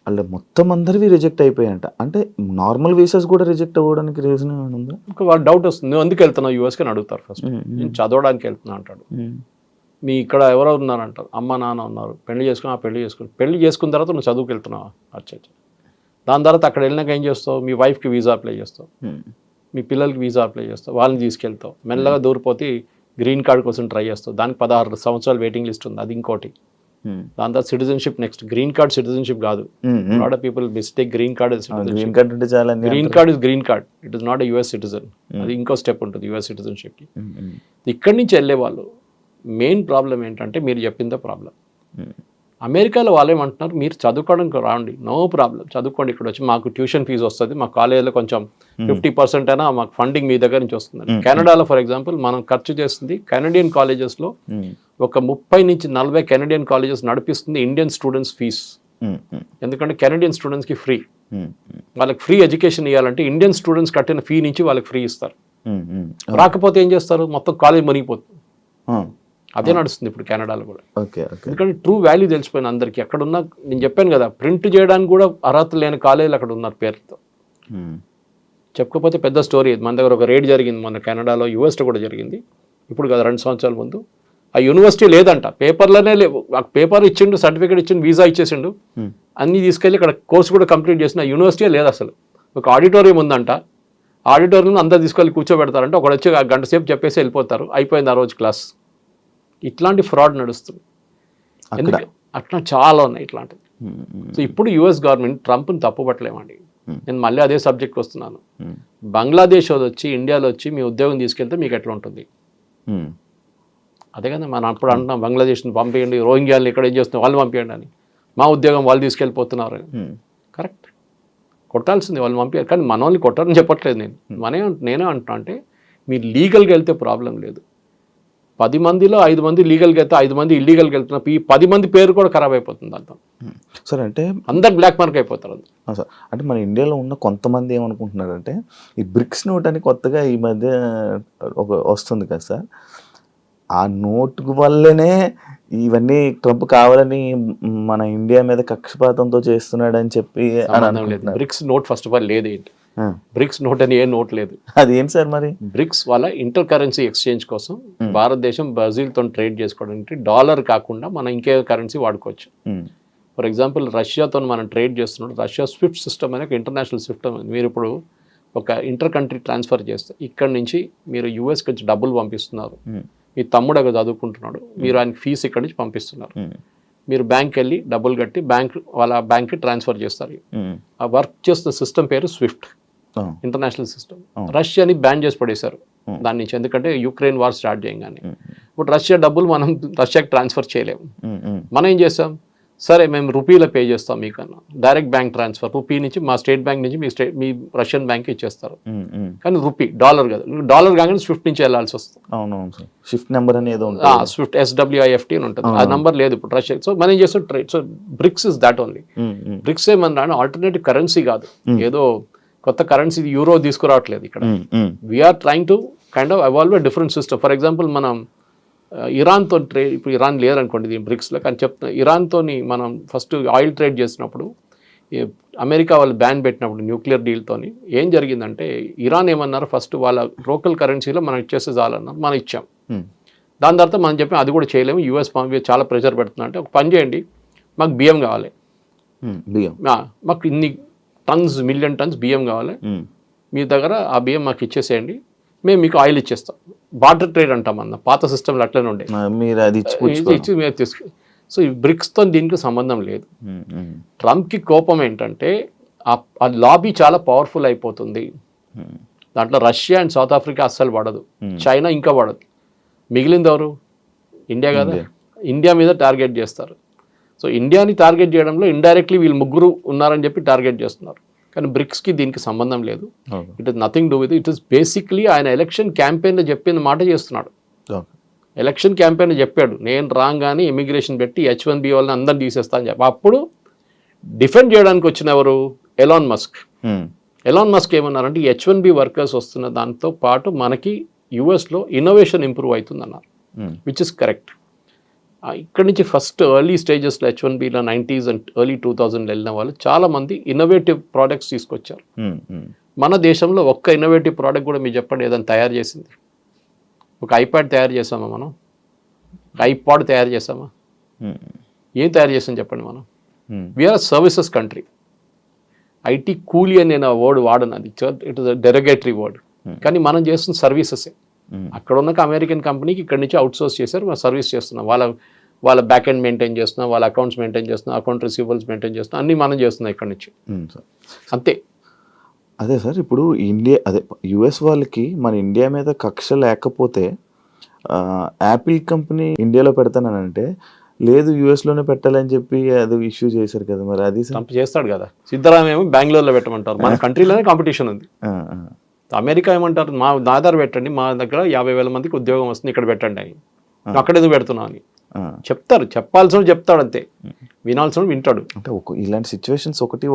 వాళ్ళ మొత్తం అందరివి రిజెక్ట్ అయిపోయాయంట. అంటే నార్మల్ వీసాస్ కూడా రిజెక్ట్ అవ్వడానికి రీజన్ ఉందా? ఇంకా వాళ్ళు డౌట్ వస్తుంది, నువ్వు ఎందుకు వెళ్తున్నావు యూఎస్కి అని అడుగుతారు. ఫస్ట్ నేను చదవడానికి వెళ్తున్నా అంటాడు. మీ ఇక్కడ ఎవరో ఉన్నారంటారు, అమ్మ నాన్న ఉన్నారు, పెళ్లి చేసుకున్న తర్వాత నువ్వు చదువుకు వెళ్తున్నావు. అచ్చా. దాని తర్వాత అక్కడ వెళ్ళినాక ఏం చేస్తావు, మీ వైఫ్కి వీసా అప్లై చేస్తావు, మీ పిల్లలకి వీసా అప్లై చేస్తావు, వాళ్ళని తీసుకెళ్తావు, మెల్లగా దూరిపోతే గ్రీన్ కార్డ్ కోసం ట్రై చేస్తావు. దానికి 16 సంవత్సరాలు వెయిటింగ్ లిస్ట్ ఉంది, అది ఇంకోటి. దాని తర్వాత citizenship next. Green card citizenship కాదు. Lot of people mistake green card green card అంటే చాలా green card is green card, it is not a US citizen. అది ఇంకో స్టెప్ ఉంటుంది US సిటిజన్షిప్కి. ఇక్కడి నుంచి వెళ్ళే వాళ్ళు మెయిన్ ప్రాబ్లం ఏంటంటే మీరు చెప్పిందే ప్రాబ్లం. అమెరికాలో వాళ్ళు ఏమంటున్నారు, మీరు చదువుకోవడానికి రాండి, నో ప్రాబ్లం, చదువుకోండి, ఇక్కడ వచ్చి మాకు ట్యూషన్ ఫీజు వస్తుంది, మా కాలేజీలో కొంచెం 50% అయినా మాకు ఫండింగ్ మీ దగ్గర నుంచి వస్తుంది. కెనడాలో ఫర్ ఎగ్జాంపుల్ మనం ఖర్చు చేస్తుంది కెనడియన్ కాలేజెస్లో ఒక 30 నుంచి 40 కెనడియన్ కాలేజెస్ నడిపిస్తుంది ఇండియన్ స్టూడెంట్స్ ఫీజ్. ఎందుకంటే కెనడియన్ స్టూడెంట్స్కి ఫ్రీ, వాళ్ళకి ఫ్రీ ఎడ్యుకేషన్ ఇవ్వాలంటే ఇండియన్ స్టూడెంట్స్ కట్టిన ఫీ నుంచి వాళ్ళకి ఫ్రీ ఇస్తారు. రాకపోతే ఏం చేస్తారు, మొత్తం కాలేజ్ మునిగిపోతుంది. అదే నడుస్తుంది ఇప్పుడు కెనడాలో కూడా. ఎందుకంటే ట్రూ వాల్యూ తెలిసిపోయింది అందరికీ. అక్కడ ఉన్న, నేను చెప్పాను కదా, ప్రింట్ చేయడానికి కూడా అర్హత లేని కాలేజీలు అక్కడ ఉన్నారు పేరుతో. చెప్పకపోతే పెద్ద స్టోరీ. మన దగ్గర ఒక రేడ్ జరిగింది మొన్న కెనడాలో, యూఎస్లో కూడా జరిగింది. ఇప్పుడు కదా 2 సంవత్సరాల ముందు. ఆ యూనివర్సిటీ లేదంట, పేపర్లోనే లేవు. పేపర్ ఇచ్చిండు, సర్టిఫికేట్ ఇచ్చిండు, వీసా ఇచ్చేసిండు, అన్నీ తీసుకెళ్ళి ఇక్కడ కోర్సు కూడా కంప్లీట్ చేసిన యూనివర్సిటీ లేదు అసలు. ఒక ఆడిటోరియం ఉందంట, ఆడిటోరియం అందరు తీసుకెళ్ళి కూర్చోబెడతారంటే ఒకడు వచ్చి 1 గంట సేపు చెప్పేసి వెళ్ళిపోతారు, అయిపోయింది ఆ రోజు క్లాస్. ఇట్లాంటి ఫ్రాడ్ నడుస్తుంది. ఎందుకంటే అట్లా చాలా ఉన్నాయి ఇట్లాంటివి. సో ఇప్పుడు US గవర్నమెంట్ ట్రంప్ని తప్పుపట్టలేమండి. నేను మళ్ళీ అదే సబ్జెక్ట్కి వస్తున్నాను. బంగ్లాదేశ్ వచ్చి ఇండియాలో వచ్చి మీ ఉద్యోగం తీసుకెళ్తే మీకు ఎట్లా ఉంటుంది? అదే కదా మనం అప్పుడు అంటున్నాం, బంగ్లాదేశ్ని పంపించండి, రోహింగ్యాలను ఇక్కడ ఏం చేస్తున్నాం వాళ్ళు పంపించండి అని. మా ఉద్యోగం వాళ్ళు తీసుకెళ్ళిపోతున్నారు. కరెక్ట్, కొట్టాల్సింది వాళ్ళు పంపించారు. కానీ మన వాళ్ళని కొట్టారని చెప్పట్లేదు నేను. నేనే అంటున్నా, అంటే మీరు లీగల్గా వెళ్తే ప్రాబ్లం లేదు. 10 మందిలో 5 మంది లీగల్గా వెళ్తే 5 మంది ఇల్లీగల్గా వెళ్తున్నారు. ఈ 10 మంది పేరు కూడా ఖరాబ్ అయిపోతుంది దాంతో. సార్ అంటే అందరు బ్లాక్ మార్క్ అయిపోతారు. సార్ అంటే మన ఇండియాలో ఉన్న కొంతమంది ఏమనుకుంటున్నారంటే ఈ బ్రిక్స్ నోట్ అని కొత్తగా ఈ మధ్య వస్తుంది కదా సార్, ఆ నోట్ వల్లనే ఇవన్నీ ట్రంప్ కావాలని మన ఇండియా మీద కక్షపాతంతో చేస్తున్నాడు అని చెప్పి BRICS note first of all లేదు. ఏంటి బ్రిక్స్ నోట్ అని ఏ నోట్ లేదు. అది ఏం సార్ మరి? బ్రిక్స్ వాళ్ళ ఇంటర్ కరెన్సీ ఎక్స్చేంజ్ కోసం భారతదేశం బ్రెజిల్తో ట్రేడ్ చేసుకోవడానికి డాలర్ కాకుండా మనం ఇంకే కరెన్సీ వాడుకోవచ్చు. ఫర్ ఎగ్జాంపుల్ రష్యాతో మనం ట్రేడ్ చేస్తున్నాడు. రష్యా స్విఫ్ట్ సిస్టమ్ అనే ఒక ఇంటర్నేషనల్ సిస్టమ్. మీరు ఇప్పుడు ఒక ఇంటర్ కంట్రీ ట్రాన్స్ఫర్ చేస్తే ఇక్కడ నుంచి మీరు యూఎస్కి వచ్చి డబ్బులు పంపిస్తున్నారు. మీ తమ్ముడు అక్కడ చదువుకుంటున్నాడు, మీరు ఆయనకి ఫీజు ఇక్కడ నుంచి పంపిస్తున్నారు. మీరు బ్యాంక్ వెళ్ళి డబ్బులు కట్టి వాళ్ళ బ్యాంక్కి ట్రాన్స్ఫర్ చేస్తారు. ఆ వర్క్ చేస్తున్న సిస్టమ్ పేరు స్విఫ్ట్, ఇంటర్నేషనల్ సిస్టమ్. రష్యాని బ్యాన్ చేసి పడేశారు దాని నుంచి, ఎందుకంటే యుక్రెయిన్ వార్ స్టార్ట్ చేయగానే. ఇప్పుడు రష్యా డబ్బులు మనం రష్యాకి ట్రాన్స్ఫర్ చేయలేము. మనం ఏం చేస్తాం, సరే మేము రూపీలో పే చేస్తాం మీకన్నా, డైరెక్ట్ బ్యాంక్ ట్రాన్స్ఫర్ రూపీ నుంచి మా స్టేట్ బ్యాంక్ నుంచి మీ రష్యన్ బ్యాంక్ ఇచ్చేస్తారు. కానీ రూపీ, డాలర్ కదా, డాలర్ కాగానే స్విఫ్ట్ నుంచి వెళ్ళాల్సి వస్తుంది. అవునవును, స్విఫ్ట్ నెంబర్ అనేది స్విఫ్ట్ SWIFT అని ఉంటుంది, ఆ నెంబర్ లేదు ఇప్పుడు రష్యా. సో మనం ఏం చేస్తాం trade. So BRICS is that only. BRICS ఏమన్నా ఆల్టర్నేటివ్ కరెన్సీ కాదు, ఏదో కొత్త కరెన్సీ యూరో తీసుకురావట్లేదు ఇక్కడ. We're trying to kind of evolve different system. For example మనం ఇరాన్తో ట్రేడ్, ఇప్పుడు ఇరాన్ లేదనుకోండి దీని బ్రిక్స్లో, కానీ చెప్తున్నా ఇరాన్తో మనం ఫస్ట్ ఆయిల్ ట్రేడ్ చేసినప్పుడు అమెరికా వాళ్ళు బ్యాన్ పెట్టినప్పుడు న్యూక్లియర్ డీల్తోని ఏం జరిగిందంటే ఇరాన్ ఏమన్నారు, ఫస్ట్ వాళ్ళ లోకల్ కరెన్సీలో మనం ఇచ్చేస్తే చాలన్నారు, మనం ఇచ్చాం. దాని తర్వాత మనం చెప్పాం అది కూడా చేయలేము, యూఎస్ చాలా ప్రెషర్ పెడుతున్నా అంటే ఒక పని చేయండి, మాకు బియ్యం కావాలి, మాకు ఇన్ని టన్స్ మిలియన్ టన్స్ బియ్యం కావాలి, మీ దగ్గర ఆ బియ్యం మాకు ఇచ్చేసేయండి, మేము మీకు ఆయిల్ ఇచ్చేస్తాం. బార్టర్ ట్రేడ్ అంటాం అన్న, పాత సిస్టమ్లో అట్లనే ఉండే, మీరు అది ఇచ్చి మీరు తీసుకు. సో ఈ బ్రిక్స్తో దీనికి సంబంధం లేదు. ట్రంప్కి కోపం ఏంటంటే ఆ లాబీ చాలా పవర్ఫుల్ అయిపోతుంది. దాంట్లో రష్యా అండ్ సౌత్ ఆఫ్రికా అస్సలు పడదు, చైనా ఇంకా పడదు, మిగిలింది ఎవరు? ఇండియా కదా. ఇండియా మీద టార్గెట్ చేస్తారు. సో ఇండియాని టార్గెట్ చేయడంలో ఇండైరెక్ట్లీ వీళ్ళు ముగ్గురు ఉన్నారని చెప్పి టార్గెట్ చేస్తున్నారు. కానీ బ్రిక్స్కి దీనికి సంబంధం లేదు. It is nothing do with it is basically ఆయన ఎలక్షన్ క్యాంపెయిన్లో చెప్పిన మాట చేస్తున్నాడు. ఎలక్షన్ క్యాంపెయిన్లో చెప్పాడు, నేను రాగానే ఇమిగ్రేషన్ పెట్టి H1B వాళ్ళని అందరిని తీసేస్తా అని చెప్పి. అప్పుడు డిఫెండ్ చేయడానికి వచ్చిన ఎవరు? Elon Musk. ఎలాన్ మస్క్ ఏమన్నారంటే H1B వర్కర్స్ వస్తున్న దాంతో పాటు మనకి యుఎస్లో ఇన్నోవేషన్ ఇంప్రూవ్ అవుతుందన్నారు, విచ్ ఇస్ కరెక్ట్. ఇక్కడి నుంచి ఫస్ట్ ఎర్లీ స్టేజెస్లో H1Bలో 90s అండ్ ఎర్లీ 2000 వెళ్ళిన వాళ్ళు చాలామంది ఇన్నోవేటివ్ ప్రోడక్ట్స్ తీసుకొచ్చారు. మన దేశంలో ఒక్క ఇన్నోవేటివ్ ప్రోడక్ట్ కూడా మీరు చెప్పండి ఏదైనా తయారు చేసింది. ఒక ఐప్యాడ్ తయారు చేసామా మనం? ఒక ఐపాడ్ తయారు చేసామా? ఏం తయారు చేసాం చెప్పండి మనం? We are services country. ఐటీ కూలీ అని నేను వర్డ్ వాడను, అది it is a derogatory word. కానీ మనం చేస్తున్న సర్వీసెసే. అక్కడ ఉన్న అమెరికన్ కంపెనీకి ఇక్కడ నుంచి అవుట్ సోర్స్ చేశారు, మనం సర్వీస్ చేస్తున్నాం. వాళ్ళ బ్యాక్ ఎండ్ మెయింటైన్ చేస్తున్నాం, వాళ్ళ అకౌంట్స్ మెయింటైన్ చేస్తున్నాం, అకౌంట్ రిసీవబుల్స్ మెయింటైన్ చేస్తున్నాం, అన్నీ మనం చేస్తున్నాం ఇక్కడ నుంచి. అంతే. అదే సార్, ఇప్పుడు యుఎస్ వాళ్ళకి మన ఇండియా మీద కక్ష లేకపోతే యాపిల్ కంపెనీ ఇండియాలో పెడతానంటే లేదు యుఎస్లోనే పెట్టాలని చెప్పి అది ఇష్యూ చేశారు కదా, మరి అది చేస్తాడు కదా. సిద్ధరామయ్య ఏమో బెంగళూరులో పెట్టమంటారు, మన కంట్రీలోనే కాంపిటీషన్ ఉంది. అమెరికా ఏమంటారు, మా ఆధార్ పెట్టండి, మా దగ్గర 50,000 మందికి ఉద్యోగం వస్తుంది, ఇక్కడ పెట్టండి అని. అక్కడ ఎందుకు పెడుతున్నావు అని చెప్తారు. చెప్పాల్సిన చెప్తాడు అంతే, వినాల్సిన వింటాడు. అంటే ఇలాంటి సిచ్యువేషన్స్ ఒకటి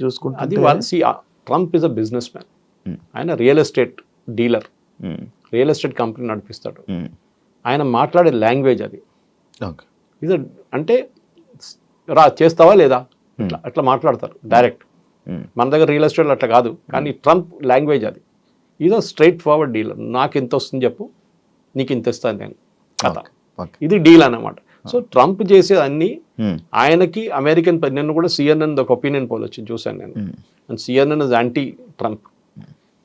చూసుకుంటే అది Trump is a businessman. ఆయన real estate dealer, real estate company నడిపిస్తాడు. ఆయన మాట్లాడే లాంగ్వేజ్ అది ఇది అంటే చేస్తావా లేదా అట్లా మాట్లాడతారు డైరెక్ట్. మన దగ్గర రియల్ ఎస్టేట్ అట్లా కాదు, కానీ ట్రంప్ లాంగ్వేజ్ అది. ఇదో స్ట్రైట్ ఫార్వర్డ్ డీలర్. నాకు ఎంత వస్తుంది చెప్పు, నీకు ఇంత ఇస్తాను నేను కథ. ఇది డీల్ అన్నమాట. సో ట్రంప్ చేసే అన్ని ఆయనకి అమెరికన్, నేను కూడా CNN ఒక ఒపీనియన్ పోల్ వచ్చింది చూశాను నేను, and CNN is anti Trump.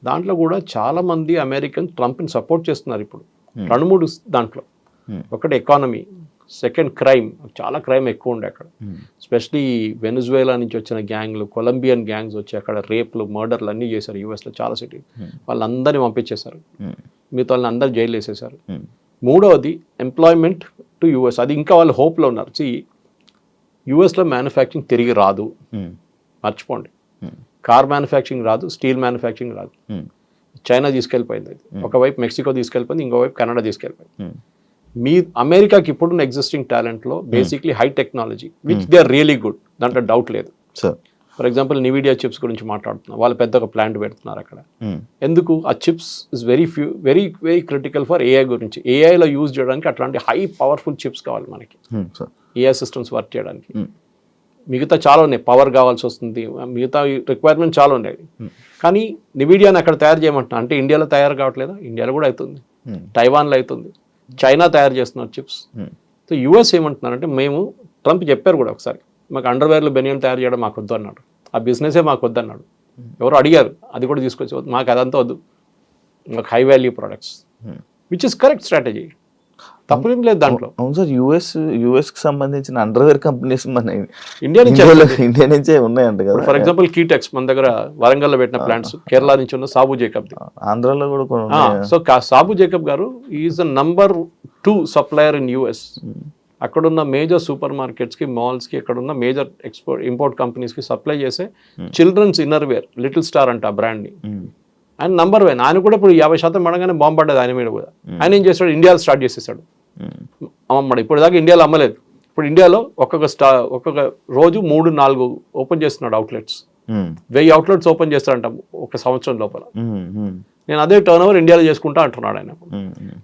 దాంట్లో కూడా చాలా మంది అమెరికన్ ట్రంప్ని సపోర్ట్ చేస్తున్నారు ఇప్పుడు 2-3 దాంట్లో. ఒకటి ఎకానమీ, సెకండ్ క్రైమ్, చాలా క్రైమ్ ఎక్కువ ఉండే అక్కడ, ఎస్పెషలీ వెనిజువేలా నుంచి వచ్చిన గ్యాంగ్లు, కొలంబియన్ గ్యాంగ్స్ వచ్చి అక్కడ రేప్లు, మర్డర్లు అన్నీ చేశారు యూఎస్లో చాలా సిటీ. వాళ్ళందరినీ పంపించేశారు, మిగతా వాళ్ళని అందరు జైలు వేసేసారు. మూడవది ఎంప్లాయ్మెంట్ టు యూఎస్, అది ఇంకా వాళ్ళు హోప్లో ఉన్నారు. యూఎస్లో మ్యానుఫ్యాక్చరింగ్ తిరిగి రాదు, మర్చిపోండి. కార్ మ్యానుఫ్యాక్చరింగ్ రాదు, స్టీల్ మ్యానుఫ్యాక్చరింగ్ రాదు. చైనా తీసుకెళ్ళిపోయింది, ఒకవైపు మెక్సికో తీసుకెళ్ళిపోయింది, ఇంకోవైపు కెనడా తీసుకెళ్ళిపోయింది. మీ అమెరికాకి ఇప్పుడున్న ఎగ్జిస్టింగ్ టాలెంట్లో basically high technology which they are really good, దాంట్లో డౌట్ లేదు. Sir for example Nvidia chips గురించి మాట్లాడుతున్నాం, వాళ్ళు పెద్ద ఒక ప్లాంట్ పెడుతున్నారు అక్కడ. ఎందుకు ఆ chips is very very critical for AI గురించి. ఏఐలో యూజ్ చేయడానికి అట్లాంటి హై పవర్ఫుల్ చిప్స్ కావాలి మనకి, ఏఐ సిస్టమ్స్ వర్క్ చేయడానికి. మిగతా చాలా ఉన్నాయి, పవర్ కావాల్సి వస్తుంది, మిగతా రిక్వైర్మెంట్ చాలా ఉన్నాయి. కానీ నివిడియాని అక్కడ తయారు చేయమంటున్నా అంటే ఇండియాలో తయారు కావట్లేదా? ఇండియాలో కూడా అవుతుంది, తైవాన్లో అవుతుంది, చైనా తయారు చేస్తున్నారు చిప్స్. సో యూఎస్ ఏమంటున్నారంటే, మేము ట్రంప్ చెప్పారు కూడా ఒకసారి, మాకు అండర్వేర్లు బెనియన్ తయారు చేయడం మాకు వద్దు అన్నాడు, ఆ బిజినెసే మాకు వద్దు అన్నాడు. ఎవరు అడిగారు, అది కూడా తీసుకొచ్చి మాకు అదంతా వద్దు, మాకు high value products, which is correct strategy, తప్పేం లేదు దాంట్లో. అవును సార్, యూఎస్కి సంబంధించిన అండర్వేర్ కంపెనీస్ మన ఇండియా నుంచే ఉన్నాయంట కదా. ఫర్ ఎగ్జాంపుల్ కీటెక్స్ మన దగ్గర వరంగల్లో పెట్టిన ప్లాంట్స్, కేరళ నుంచి ఉన్న సాబు జేకబ్, ఆంధ్రాలో కూడా. సో సాబు జేకబ్ గారు is the number 2 supplier in US. అక్కడున్న మేజర్ సూపర్ మార్కెట్స్కి, మాల్స్కి, అక్కడున్న మేజర్ ఇంపోర్ట్ కంపెనీస్కి సప్లై చేసే children's inner wear little star అంట ఆ బ్రాండ్ని. ఆయన నంబర్ 1. ఆయన కూడా ఇప్పుడు 50% పడగానే బాంబు పడ్డది ఆయన మీద కూడా. ఆయన ఏం చేస్తాడు, ఇండియాలో స్టార్ట్ చేసేసాడు అమ్మమ్మడు. ఇప్పుడు దాకా ఇండియాలో అమ్మలేదు, ఇప్పుడు ఇండియాలో ఒక్కొక్క రోజు 3-4 ఓపెన్ చేస్తున్నాడు అవుట్లెట్స్. 1000 అవుట్లెట్స్ ఓపెన్ చేస్తాడంట ఒక సంవత్సరం లోపల. నేను అదే టర్న్ ఓవర్ ఇండియాలో చేసుకుంటా అంటున్నాడు ఆయన.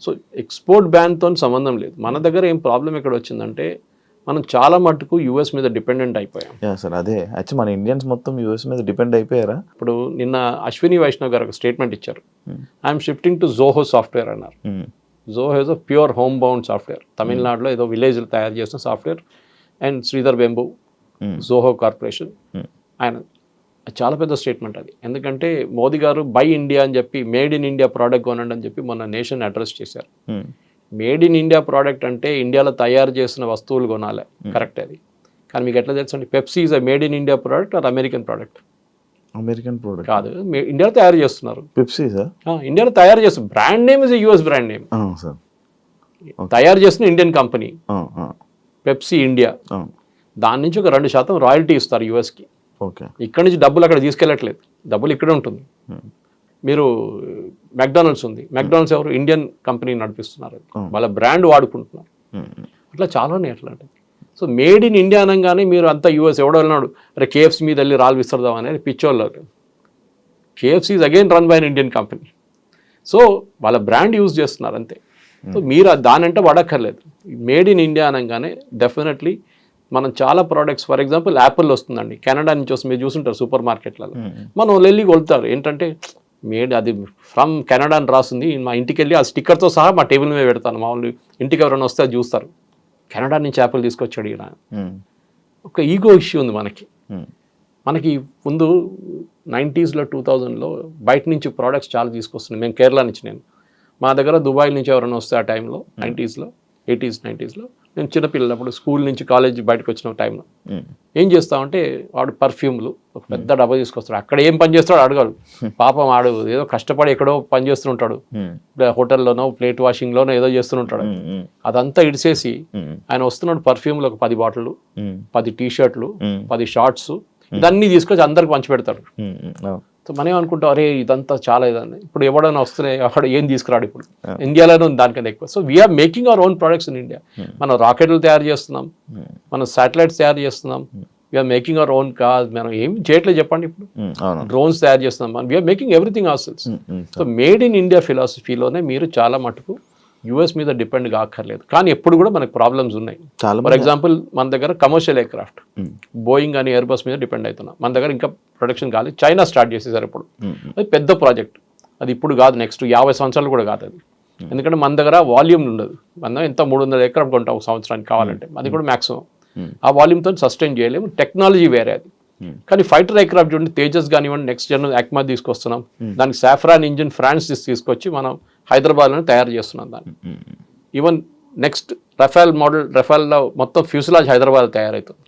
సో ఎక్స్పోర్ట్ బ్యాన్తో సంబంధం లేదు. మన దగ్గర ఏం ప్రాబ్లం ఎక్కడ వచ్చిందంటే, మనం చాలా మటుకు యూఎస్ మీద డిపెండెంట్ అయిపోయాం. సార్ అదే యాక్చువల్లీ మన ఇండియన్స్ మొత్తం యూఎస్ మీద డిపెండ్ అయిపోయారా? ఇప్పుడు నిన్న అశ్విని వైష్ణవ్ గారు ఒక స్టేట్మెంట్ ఇచ్చారు, I'm shifting to Zoho software అన్నారు. Zoho is a pure home bound software, తమిళనాడులో ఏదో విలేజ్లో తయారు చేసిన software. And Sridhar Vembu, Zoho corporation, ఆయన చాలా పెద్ద స్టేట్మెంట్ అది. ఎందుకంటే మోదీ గారు బై ఇండియా అని చెప్పి, మేడ్ ఇన్ ఇండియా ప్రోడక్ట్ కొనండి అని చెప్పి మొన్న నేషన్ అడ్రస్ చేశారు. మేడ్ ఇన్ ఇండియా ప్రోడక్ట్ అంటే ఇండియాలో తయారు చేసిన వస్తువులు కొనాలి, కరెక్ట్ అది. కానీ మీకు ఎట్లా తెలుసు అండి, Pepsi is a made in India product or American product? American product కాదు, ఇండియాలో తయారు చేస్తున్నారు. పెప్సీ సార్ ఇండియాలో తయారు చేస్తున్నారు, brand name is US brand name, తయారు చేస్తున్న ఇండియన్ కంపెనీ పెప్సీ ఇండియా. దాని నుంచి ఒక 2% రాయల్టీ ఇస్తారు యూఎస్కి. ఇక్కడ నుంచి డబ్బులు అక్కడ తీసుకెళ్ళట్లేదు, డబ్బులు ఇక్కడే ఉంటుంది. మీరు మెక్డానల్డ్స్ ఉంది, మెక్డానల్డ్స్ ఎవరు? ఇండియన్ కంపెనీ నడిపిస్తున్నారు, వాళ్ళ బ్రాండ్ వాడుకుంటున్నారు. అట్లా చాలా ఉన్నాయి అట్లాంటివి. సో మేడ్ ఇన్ ఇండియా అనగానే మీరు అంతా యూఎస్ ఎవడో వెళ్ళినాడు, అరే కేఎఫ్సీ మీద వెళ్ళి రాళ్ళు విసరదాం అనేది పిచ్చోళ్ళు. KFC is again run by an Indian company. So వాళ్ళ బ్రాండ్ యూజ్ చేస్తున్నారు అంతే. సో మీరు దానంటే వాడక్కర్లేదు. మేడ్ ఇన్ ఇండియా అనగానే డెఫినెట్లీ మనం చాలా ప్రోడక్ట్స్, ఫర్ ఎగ్జాంపుల్ యాపిల్ వస్తుందండి, కెనడా నుంచి వస్తుంది, మీరు చూసుంటారు సూపర్ మార్కెట్లలో. మనం వెళ్ళి కొలుతారు ఏంటంటే మేడ్ అది ఫ్రమ్ కెనడా అని రాస్తుంది, మా ఇంటికి వెళ్ళి ఆ స్టిక్కర్తో సహా మా టేబుల్ మీద పెడతాను. మా వాళ్ళు ఇంటికి ఎవరైనా వస్తే అది చూస్తారు, కెనడా నుంచి యాపిల్ తీసుకొచ్చాడు ఈయన. ఒక ఈగో ఇష్యూ ఉంది మనకి ముందు 90s 2000లో బయట నుంచి ప్రోడక్ట్స్ చాలా తీసుకొస్తున్నాయి. మేము కేరళ నుంచి, మా దగ్గర దుబాయ్ నుంచి ఎవరైనా వస్తే ఆ టైంలో 80s 90s నేను చిన్నపిల్లలప్పుడు స్కూల్ నుంచి కాలేజ్ బయటకు వచ్చిన టైంలో ఏం చేస్తామంటే, వాడు పర్ఫ్యూమ్లు ఒక పెద్ద డబ్బా తీసుకొస్తాడు. అక్కడ ఏం పని చేస్తాడు అడగాడు, పాపం ఆడు ఏదో కష్టపడి ఎక్కడో పని చేస్తుంటాడు, హోటల్లోనో ప్లేట్ వాషింగ్లోనో ఏదో చేస్తుంటాడు. అదంతా ఇడిసేసి ఆయన వస్తున్నాడు పర్ఫ్యూమ్లు ఒక 10 బాటిళ్ళు, 10 టీ-షర్ట్లు, 10 షార్ట్స్, ఇదన్నీ తీసుకొచ్చి అందరికి పంచి పెడతాడు. సో మనం ఏమనుకుంటాం, అరే ఇదంతా చాలా ఇదని. ఇప్పుడు ఎవడైనా వస్తున్నాయి అక్కడ ఏం తీసుకురాడు, ఇప్పుడు ఇండియాలోనే ఉంది దానికన్నా ఎక్కువ. So we are making our own products in India. మనం రాకెట్లు తయారు చేస్తున్నాం, మనం శాటిలైట్స్ తయారు చేస్తున్నాం, we are making our own car. మనం ఏం చేయట్లేదు చెప్పండి, ఇప్పుడు డ్రోన్స్ తయారు చేస్తున్నాం, we are making everything ourselves. So made in India ఫిలాసఫీలోనే మీరు చాలా మటుకు యూఎస్ మీద డిపెండ్ కాక్కర్లేదు. కానీ ఎప్పుడు కూడా మనకు ప్రాబ్లమ్స్ ఉన్నాయి. ఫర్ ఎగ్జాంపుల్ మన దగ్గర కమర్షియల్ ఎయిర్ క్రాఫ్ట్, బోయింగ్ అని ఎయిర్ బస్ మీద డిపెండ్ అవుతున్నాం. మన దగ్గర ఇంకా ప్రొడక్షన్ కాలేదు, చైనా స్టార్ట్ చేసేసారు ఇప్పుడు. అది పెద్ద ప్రాజెక్ట్, అది ఇప్పుడు కాదు, నెక్స్ట్ 50 సంవత్సరాలు కూడా కాదు అది. ఎందుకంటే మన దగ్గర వాల్యూమ్ ఉండదు. మనం ఎంత 300 ఎకరాలు కొంటాం ఒక సంవత్సరానికి కావాలంటే, అది కూడా మ్యాక్సిమం. ఆ వాల్యూమ్తో సస్టైన్ చేయలేము, టెక్నాలజీ వేరే అది. కానీ ఫైటర్ ఎయిర్ క్రాఫ్ట్ చూడండి, తేజస్ కానివ్వండి, నెక్స్ట్ జన్ అక్మా తీసుకొస్తున్నాం, దానికి సాఫ్రాన్ ఇంజిన్ ఫ్రాన్స్ తీసుకొచ్చి మనం హైదరాబాద్లోనే తయారు చేస్తున్నాం దాన్ని. ఈవెన్ నెక్స్ట్ రఫేల్ మోడల్, రఫేల్లో మొత్తం ఫ్యూసిలాజ్ హైదరాబాద్ తయారవుతుంది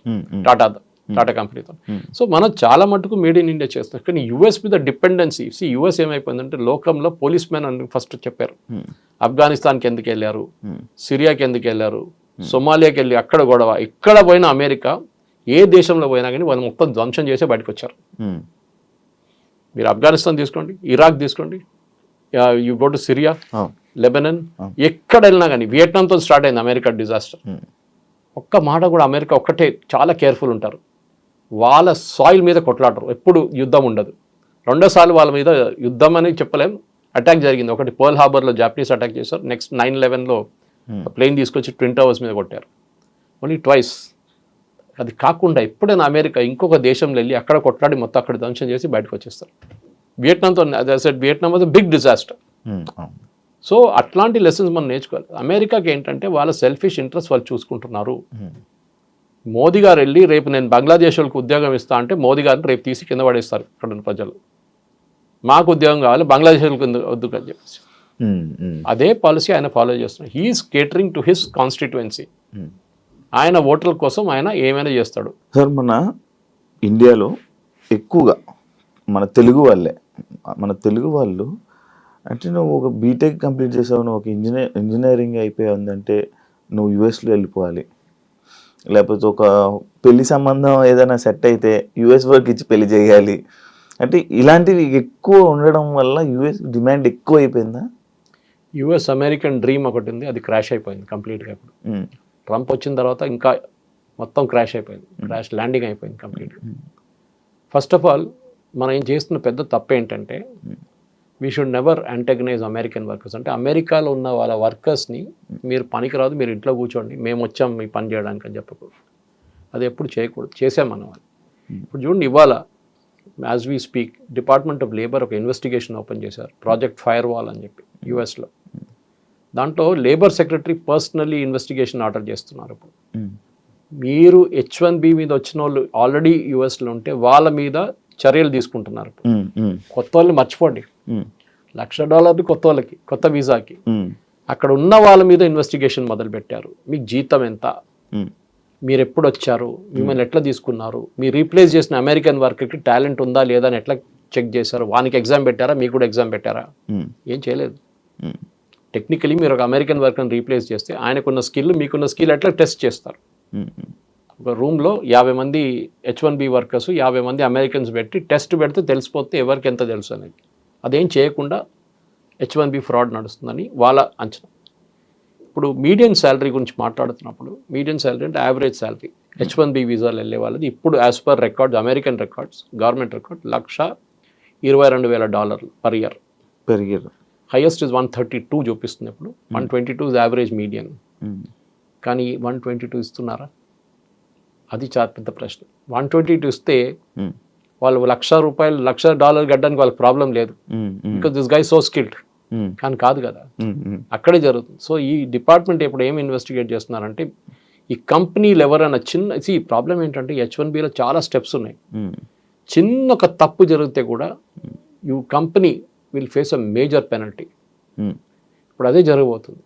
టాటా కంపెనీతో. సో మనం చాలా మటుకు మేడ్ ఇన్ ఇండియా చేస్తున్నాం. కానీ యూఎస్ మీద డిపెండెన్సీ, యూఎస్ ఏమైపోయిందంటే లోకంలో పోలీస్ మ్యాన్ అని ఫస్ట్ చెప్పారు. ఆఫ్ఘనిస్తాన్కి ఎందుకు వెళ్ళారు, సిరియాకి ఎందుకు వెళ్ళారు, సొమాలియాకి వెళ్ళి అక్కడ గొడవ, ఇక్కడ పోయినా అమెరికా ఏ దేశంలో పోయినా కానీ వాళ్ళు మొత్తం ధ్వంసం చేసే బయటకు వచ్చారు. మీరు ఆఫ్ఘనిస్తాన్ తీసుకోండి, ఇరాక్ తీసుకోండి, you go to Syria, Lebanon, ఎక్కడ వెళ్ళినా కానీ, వియట్నాంతో స్టార్ట్ అయింది అమెరికా డిజాస్టర్. ఒక్క మాట కూడా అమెరికా ఒక్కటే చాలా కేర్ఫుల్ ఉంటారు. వాళ్ళ సాయిల్ మీద కొట్లాడరు, ఎప్పుడు యుద్ధం ఉండదు. రెండోసార్లు వాళ్ళ మీద యుద్ధం అని చెప్పలేం, అటాక్ జరిగింది. ఒకటి పర్ల్ హార్బర్లో జాపనీస్ అటాక్ చేశారు, నెక్స్ట్ 9/11లో ప్లేన్ తీసుకొచ్చి ట్విన్ టవర్స్ మీద కొట్టారు. Only twice. అది కాకుండా ఎప్పుడైనా అమెరికా ఇంకొక దేశంలో వెళ్ళి అక్కడ కొట్లాడి మొత్తం అక్కడ ధ్వంసం చేసి బయటకు వచ్చేస్తారు. వియట్నాంతో Vietnam was big disaster. So అట్లాంటి లెసన్స్ మనం నేర్చుకోవాలి. అమెరికాకి ఏంటంటే వాళ్ళ సెల్ఫిష్ ఇంట్రెస్ట్ వాళ్ళు చూసుకుంటున్నారు. మోదీ గారు వెళ్ళి రేపు నేను బంగ్లాదేశ్ వాళ్ళకి ఉద్యోగం ఇస్తా అంటే మోదీ గారిని రేపు తీసి కింద పడేస్తారు అక్కడ ఉన్న ప్రజలు. మాకు ఉద్యోగం కావాలి, బంగ్లాదేశ్ వాళ్ళకి వద్దు అని చెప్పేసి అదే పాలసీ ఆయన ఫాలో చేస్తున్నాడు. He's catering to his constituency. ఆయన ఓటర్ల కోసం ఆయన ఏమైనా చేస్తాడు. సార్ మన ఇండియాలో ఎక్కువగా మన తెలుగు వాళ్ళు అంటే నువ్వు ఒక బీటెక్ కంప్లీట్ చేసావు, నువ్వు ఒక ఇంజనీరింగ్ అయిపోయిందంటే నువ్వు యుఎస్లో వెళ్ళిపోవాలి, లేకపోతే ఒక పెళ్లి సంబంధం ఏదైనా సెట్ అయితే యుఎస్ వర్క్ ఇచ్చి పెళ్లి చేయాలి అంటే ఇలాంటివి ఎక్కువ ఉండడం వల్ల యుఎస్ డిమాండ్ ఎక్కువ అయిపోయిందా? యుఎస్ అమెరికన్ డ్రీమ్ ఒకటి ఉంది, అది క్రాష్ అయిపోయింది కంప్లీట్గా. ఇప్పుడు ట్రంప్ వచ్చిన తర్వాత ఇంకా మొత్తం క్రాష్ అయిపోయింది, క్రాష్ ల్యాండింగ్ అయిపోయింది కంప్లీట్గా. ఫస్ట్ ఆఫ్ ఆల్ మనం ఏం చేస్తున్న పెద్ద తప్పు ఏంటంటే we should never antagonize American workers. అంటే అమెరికాలో ఉన్న వాళ్ళ వర్కర్స్ని మీరు పనికిరాదు, మీరు ఇంట్లో కూర్చోండి, మేము వచ్చాం మీ పని చేయడానికి అని చెప్పకూడదు. అది ఎప్పుడు చేయకూడదు, చేసాం మనం. ఇప్పుడు చూడండి, ఇవాళ as we speak department of labour ఒక ఇన్వెస్టిగేషన్ ఓపెన్ చేశారు, ప్రాజెక్ట్ ఫైర్ వాల్ అని చెప్పి యుఎస్లో. దాంట్లో labour secretary personally investigation order చేస్తున్నారు. ఇప్పుడు మీరు H1B మీద వచ్చిన వాళ్ళు ఆల్రెడీ యుఎస్లో ఉంటే వాళ్ళ మీద చర్యలు తీసుకుంటున్నారు. కొత్త వాళ్ళని మర్చిపోండి, $1,00,000 కొత్త వాళ్ళకి, కొత్త వీసాకి. అక్కడ ఉన్న వాళ్ళ మీద ఇన్వెస్టిగేషన్ మొదలు పెట్టారు. మీకు జీతం ఎంత, మీరు ఎప్పుడు వచ్చారు, మిమ్మల్ని ఎట్లా తీసుకున్నారు, మీరు రీప్లేస్ చేసిన అమెరికన్ వర్కర్కి టాలెంట్ ఉందా లేదా అని ఎట్లా చెక్ చేశారు, వానికి ఎగ్జామ్ పెట్టారా, మీకు కూడా ఎగ్జామ్ పెట్టారా? ఏం చేయలేదు. టెక్నికలీ మీరు ఒక అమెరికన్ వర్కర్ని రీప్లేస్ చేస్తే ఆయనకున్న స్కిల్ మీకున్న స్కిల్ ఎట్లా టెస్ట్ చేస్తారు. ఒక రూమ్లో 50 మంది H1B వర్కర్స్, 50 మంది అమెరికన్స్ పెట్టి టెస్ట్ పెడితే తెలిసిపోతే ఎవరికి ఎంత తెలుసు అనేది. అదేం చేయకుండా H1B ఫ్రాడ్ నడుస్తుందని వాళ్ళ అంచనా. ఇప్పుడు మీడియన్ శాలరీ గురించి మాట్లాడుతున్నప్పుడు, మీడియన్ శాలరీ అంటే యావరేజ్ శాలరీ H1B వీసాలు వెళ్ళే వాళ్ళది ఇప్పుడు as per records, American records, government record $122,000 per year. Highest is 132 చూపిస్తుంది. ఇప్పుడు 122 ఇస్ యావరేజ్ మీడియన్. కానీ 122 ఇస్తున్నారా? అది చాలా పెద్ద ప్రశ్న. 122 ఇస్తే వాళ్ళు $1,00,000 $1,00,000 గడ్డానికి వాళ్ళకి ప్రాబ్లం లేదు, because this guy so skilled. కానీ కాదు కదా, అక్కడే జరుగుతుంది. సో ఈ డిపార్ట్మెంట్ ఇప్పుడు ఏమి ఇన్వెస్టిగేట్ చేస్తున్నారంటే ఈ కంపెనీలు ఎవరైనా ఈ ప్రాబ్లం ఏంటంటే H1Bలో చాలా స్టెప్స్ ఉన్నాయి. చిన్న ఒక తప్పు జరిగితే కూడా company will face a major penalty. ఇప్పుడు అదే జరగబోతుంది.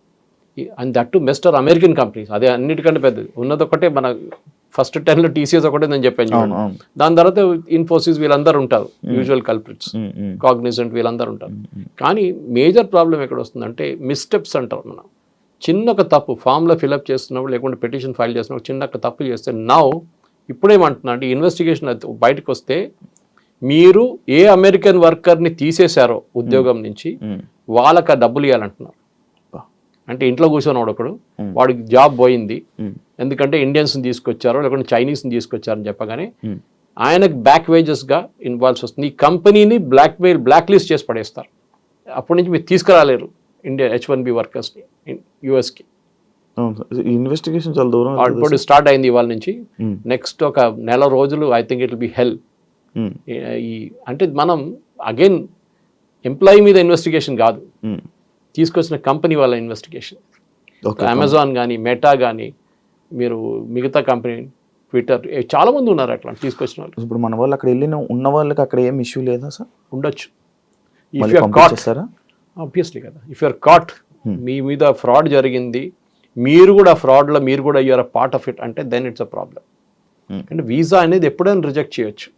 And that to mister American companies, అదే అన్నిటికంటే పెద్దది. ఉన్నది ఒకటే, మన ఫస్ట్ 10లో TCS ఒకటే నేను చెప్పాను. దాని తర్వాత ఇన్ఫోసిస్ వీళ్ళందరూ ఉంటారు, యూజువల్ కల్ప్రిట్స్, కాగ్నిజెంట్ వీళ్ళందరూ ఉంటారు. కానీ మేజర్ ప్రాబ్లం ఎక్కడ వస్తుందంటే మిస్టెప్స్ అంటారు. మనం చిన్న ఒక తప్పు ఫామ్లో ఫిల్అప్ చేస్తున్నప్పుడు, లేకుంటే పిటిషన్ ఫైల్ చేస్తున్నప్పుడు చిన్న ఒక తప్పు చేస్తే ఇప్పుడేమంటున్నా అంటే ఇన్వెస్టిగేషన్ బయటకు వస్తే మీరు ఏ అమెరికన్ వర్కర్ని తీసేశారో ఉద్యోగం నుంచి వాళ్ళకి ఆ డబ్బులు ఇవ్వాలంటున్నారు. అంటే ఇంట్లో కూర్చొని ఒకడు వాడికి జాబ్ పోయింది ఎందుకంటే ఇండియన్స్ని తీసుకొచ్చారో లేకుంటే చైనీస్ని తీసుకొచ్చారని చెప్పగానే ఆయనకు బ్యాక్ వేజెస్గా ఇన్వాల్వ్స్ వస్తుంది. ఈ కంపెనీని బ్లాక్ లిస్ట్ చేసి పడేస్తారు. అప్పటి నుంచి మీరు తీసుకురాలేరు ఇండియా H1B వర్కర్స్ని యుఎస్కి. ఇన్వెస్టిగేషన్ చాలా దూరం ఇప్పుడు స్టార్ట్ అయింది ఇవాళ నుంచి. నెక్స్ట్ ఒక నెల రోజులు I think it will be hell. అంటే మనం అగైన్ ఎంప్లాయీ మీద ఇన్వెస్టిగేషన్ కాదు, తీసుకొచ్చిన కంపెనీ వాళ్ళ ఇన్వెస్టిగేషన్. అమెజాన్ కానీ, మెటా కానీ, మీరు మిగతా కంపెనీ, ట్విట్టర్, చాలా మంది ఉన్నారు అట్లా తీసుకొచ్చిన వాళ్ళు. ఇప్పుడు మన వాళ్ళు అక్కడ వెళ్ళిన ఉన్న వాళ్ళకి అక్కడ ఏం ఇష్యూ లేదా సార్? ఉండొచ్చు. ఇఫ్ యూఆర్ కాట్, ఆబ్వియస్లీ కదా, ఇఫ్ యూఆర్ కాట్, మీ మీద ఫ్రాడ్ జరిగింది, మీరు కూడా ఫ్రాడ్లో మీరు కూడా you're a part of it అంటే దెన్ ఇట్స్ అ ప్రాబ్లం. అంటే వీసా అనేది ఎప్పుడైనా రిజెక్ట్ చేయొచ్చు.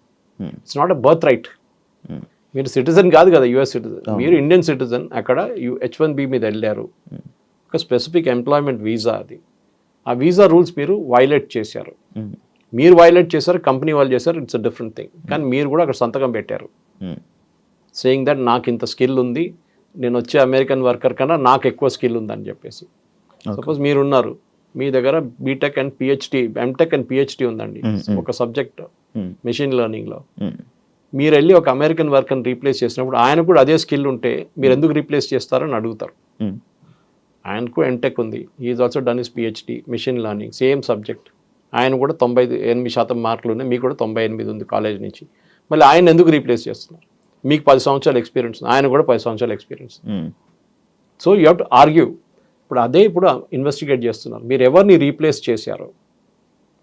It's not a birth right. మీరు సిటిజన్ కాదు కదా, యుఎస్ సిటిజన్, మీరు ఇండియన్ సిటిజన్. అక్కడ H1B మీద వెళ్ళారు, ఒక స్పెసిఫిక్ ఎంప్లాయ్మెంట్ వీసా అది. ఆ వీసా రూల్స్ మీరు వైలేట్ చేశారు. మీరు వైలేట్ చేశారు, కంపెనీ వాళ్ళు చేశారు, ఇట్స్ అ డిఫరెంట్ థింగ్. కానీ మీరు కూడా అక్కడ సంతకం పెట్టారు సేయింగ్ దట్ నాకు ఇంత స్కిల్ ఉంది, నేను వచ్చే అమెరికన్ వర్కర్ కన్నా నాకు ఎక్కువ స్కిల్ ఉందని చెప్పేసి. సపోజ్ మీరున్నారు, మీ దగ్గర BTech and PhD, MTech and PhD ఉందండి ఒక సబ్జెక్ట్ మెషిన్ లెర్నింగ్లో. మీరు వెళ్ళి ఒక అమెరికన్ వర్కర్ని రీప్లేస్ చేసినప్పుడు ఆయన కూడా అదే స్కిల్ ఉంటే మీరు ఎందుకు రీప్లేస్ చేస్తారని అడుగుతారు. ఆయనకు ఎంటెక్ ఉంది, is also done is PhD machine learning, same subject. ఆయన కూడా 98% మార్కులు ఉన్నాయి, మీకు కూడా 98 ఉంది కాలేజ్ నుంచి. మళ్ళీ ఆయన ఎందుకు రీప్లేస్ చేస్తున్నారు? మీకు 10 సంవత్సరాల ఎక్స్పీరియన్స్, ఆయన కూడా 10 సంవత్సరాల experience. So you have to argue. ఇప్పుడు అదే ఇప్పుడు ఇన్వెస్టిగేట్ చేస్తున్నారు, మీరు ఎవరిని రీప్లేస్ చేశారు.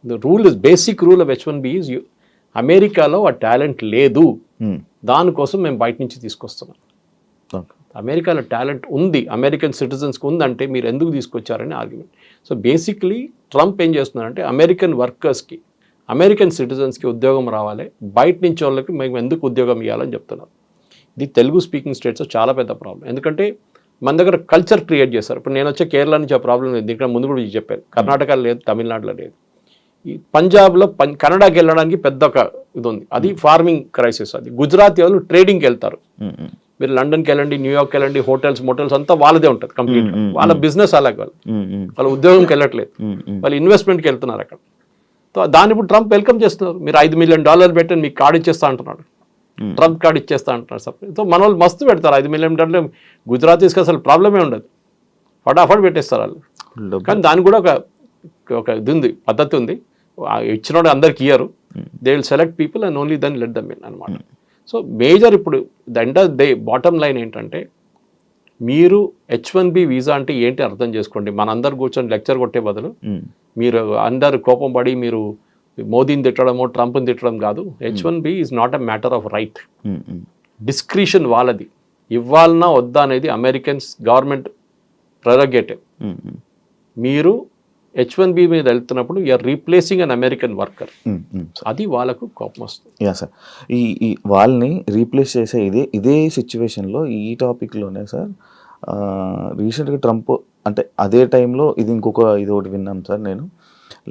The rule is, basic rule of H1B is అమెరికాలో ఆ టాలెంట్ లేదు, దానికోసం మేము బయట నుంచి తీసుకొస్తున్నాం. అమెరికాలో టాలెంట్ ఉంది, అమెరికన్ సిటిజన్స్కి ఉందంటే మీరు ఎందుకు తీసుకొచ్చారని ఆర్గ్యుమెంట్. సో బేసిక్లీ ట్రంప్ ఏం చేస్తున్నారంటే అమెరికన్ వర్కర్స్కి, అమెరికన్ సిటిజన్స్కి ఉద్యోగం రావాలి, బయట నుంచి వాళ్ళకి మేము ఎందుకు ఉద్యోగం ఇవ్వాలని చెప్తున్నారు. ఇది తెలుగు స్పీకింగ్ స్టేట్స్లో చాలా పెద్ద ప్రాబ్లం. ఎందుకంటే మన దగ్గర కల్చర్ క్రియేట్ చేస్తారు. ఇప్పుడు నేను వచ్చే కేరళ నుంచి ఆ ప్రాబ్లం లేదు, ఇక్కడ ముందు కూడా చెప్పాను, కర్ణాటకలో లేదు, తమిళనాడులో లేదు. ఈ పంజాబ్లో కన్నడకి వెళ్ళడానికి పెద్ద ఒక ఇది ఉంది, అది ఫార్మింగ్ క్రైసిస్. అది గుజరాతీ వాళ్ళు ట్రేడింగ్కి వెళ్తారు. మీరు లండన్కి వెళ్ళండి, న్యూయార్క్కి వెళ్ళండి, మోటల్స్ అంతా వాళ్ళదే ఉంటుంది కంప్లీట్. వాళ్ళ బిజినెస్ అలాగే, వాళ్ళ ఉద్యోగంకి వెళ్ళట్లేదు, వాళ్ళు ఇన్వెస్ట్మెంట్కి వెళ్తున్నారు అక్కడ. సో దాన్ని ఇప్పుడు ట్రంప్ వెల్కమ్ చేస్తున్నారు. మీరు $5 మిలియన్ పెట్టి మీకు కార్డు ఇచ్చేస్తా అంటున్నాడు, ట్రంప్ కార్డు ఇచ్చేస్తా అంటున్నారు సపరేట్. సో మన వాళ్ళు మస్తు పెడతారు $5 మిలియన్. గుజరాతీస్కి అసలు ప్రాబ్లమే ఉండదు, ఫటాఫట్ పెట్టేస్తారు వాళ్ళు. కానీ దానికి కూడా ఒక ఇది ఉంది, పద్ధతి ఉంది. ఇచ్చినోడు అందరికి ఇయ్యరు, they will select people and only then let them in అనమాట. సో మేజర్ ఇప్పుడు the end of day bottom line ఏంటంటే, మీరు H1B వీసా అంటే ఏంటి అర్థం చేసుకోండి. మనందరు కూర్చొని లెక్చర్ కొట్టే బదులు మీరు అందరు కోపం పడి మీరు మోదీని తిట్టడమో ట్రంప్ని తిట్టడం కాదు. H1B is not a matter of right, discretion వాళ్ళది. ఇవ్వాలన్నా వద్దా అనేది అమెరికన్స్ గవర్నమెంట్ ప్రెరగేటివ్. మీరు H1B మీద వెళ్తున్నప్పుడు you're replacing an American worker, అది వాళ్ళకు కోపం వస్తుంది. యా సార్, ఈ వాళ్ళని రీప్లేస్ చేసే ఇదే సిచ్యువేషన్లో ఈ టాపిక్లోనే సార్ రీసెంట్గా ట్రంప్ అంటే అదే టైంలో ఇది ఒకటి విన్నాను సార్ నేను.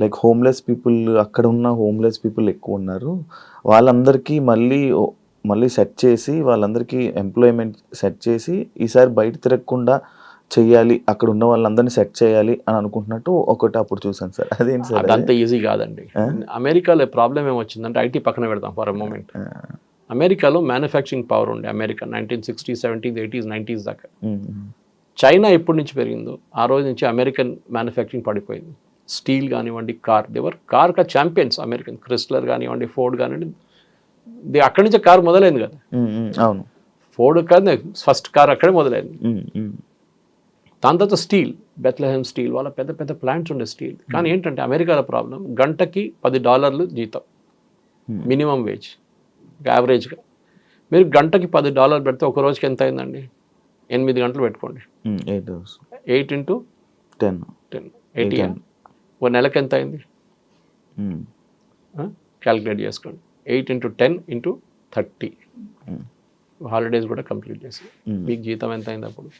లైక్ హోమ్లెస్ పీపుల్, అక్కడ ఉన్న హోమ్లెస్ పీపుల్ ఎక్కువ ఉన్నారు, వాళ్ళందరికీ మళ్ళీ సెట్ చేసి, వాళ్ళందరికీ ఎంప్లాయ్మెంట్ సెట్ చేసి ఈసారి బయట తిరగకుండా చెయ్యాలి, అక్కడ ఉన్న వాళ్ళందరినీ సెట్ చేయాలి అని అనుకుంటున్నట్టు ఒకటి అప్పుడు చూసాను సార్. అదేంటి సార్? అదంతా ఈజీ కాదండి. అమెరికాలో ప్రాబ్లం ఏమొచ్చిందంటే, ఐటీ పక్కన పెడతాం ఫర్ ఎ మూమెంట్. అమెరికాలో మ్యానుఫ్యాక్చరింగ్ పవర్ ఉండే America 1960s, 70s, 80s, 90s దాకా. చైనా ఎప్పటి నుంచి పెరిగిందో ఆ రోజు నుంచి అమెరికన్ మ్యానుఫ్యాక్చరింగ్ పడిపోయింది. స్టీల్ కానివ్వండి, కార్ ఛాంపియన్స్ అమెరికన్, క్రిస్లర్ కానివ్వండి, ఫోర్డ్ కానివ్వండి, అక్కడి నుంచే కార్ మొదలైంది కదా. అవును, ఫోర్డ్ కాదు ఫస్ట్ కార్ అక్కడే మొదలైంది. దాని తర్వాత స్టీల్, బెత్లెహెమ్ స్టీల్, వాళ్ళ పెద్ద పెద్ద ప్లాంట్స్ ఉండే స్టీల్. కానీ ఏంటంటే అమెరికాలో ప్రాబ్లం, గంటకి $10 జీతం మినిమం వేజ్ యావరేజ్గా. మీరు గంటకి $10 పెడితే ఒక రోజుకి ఎంత అయిందండి? 8 గంటలు పెట్టుకోండి, 8 into 10, 80. ఒక నెలకి ఎంత అయింది క్యాలిక్యులేట్ చేసుకోండి. 8 into 10 into 30, హాలిడేస్ కూడా కంప్లీట్ చేసి మీకు జీతం ఎంత అయింది అప్పుడు?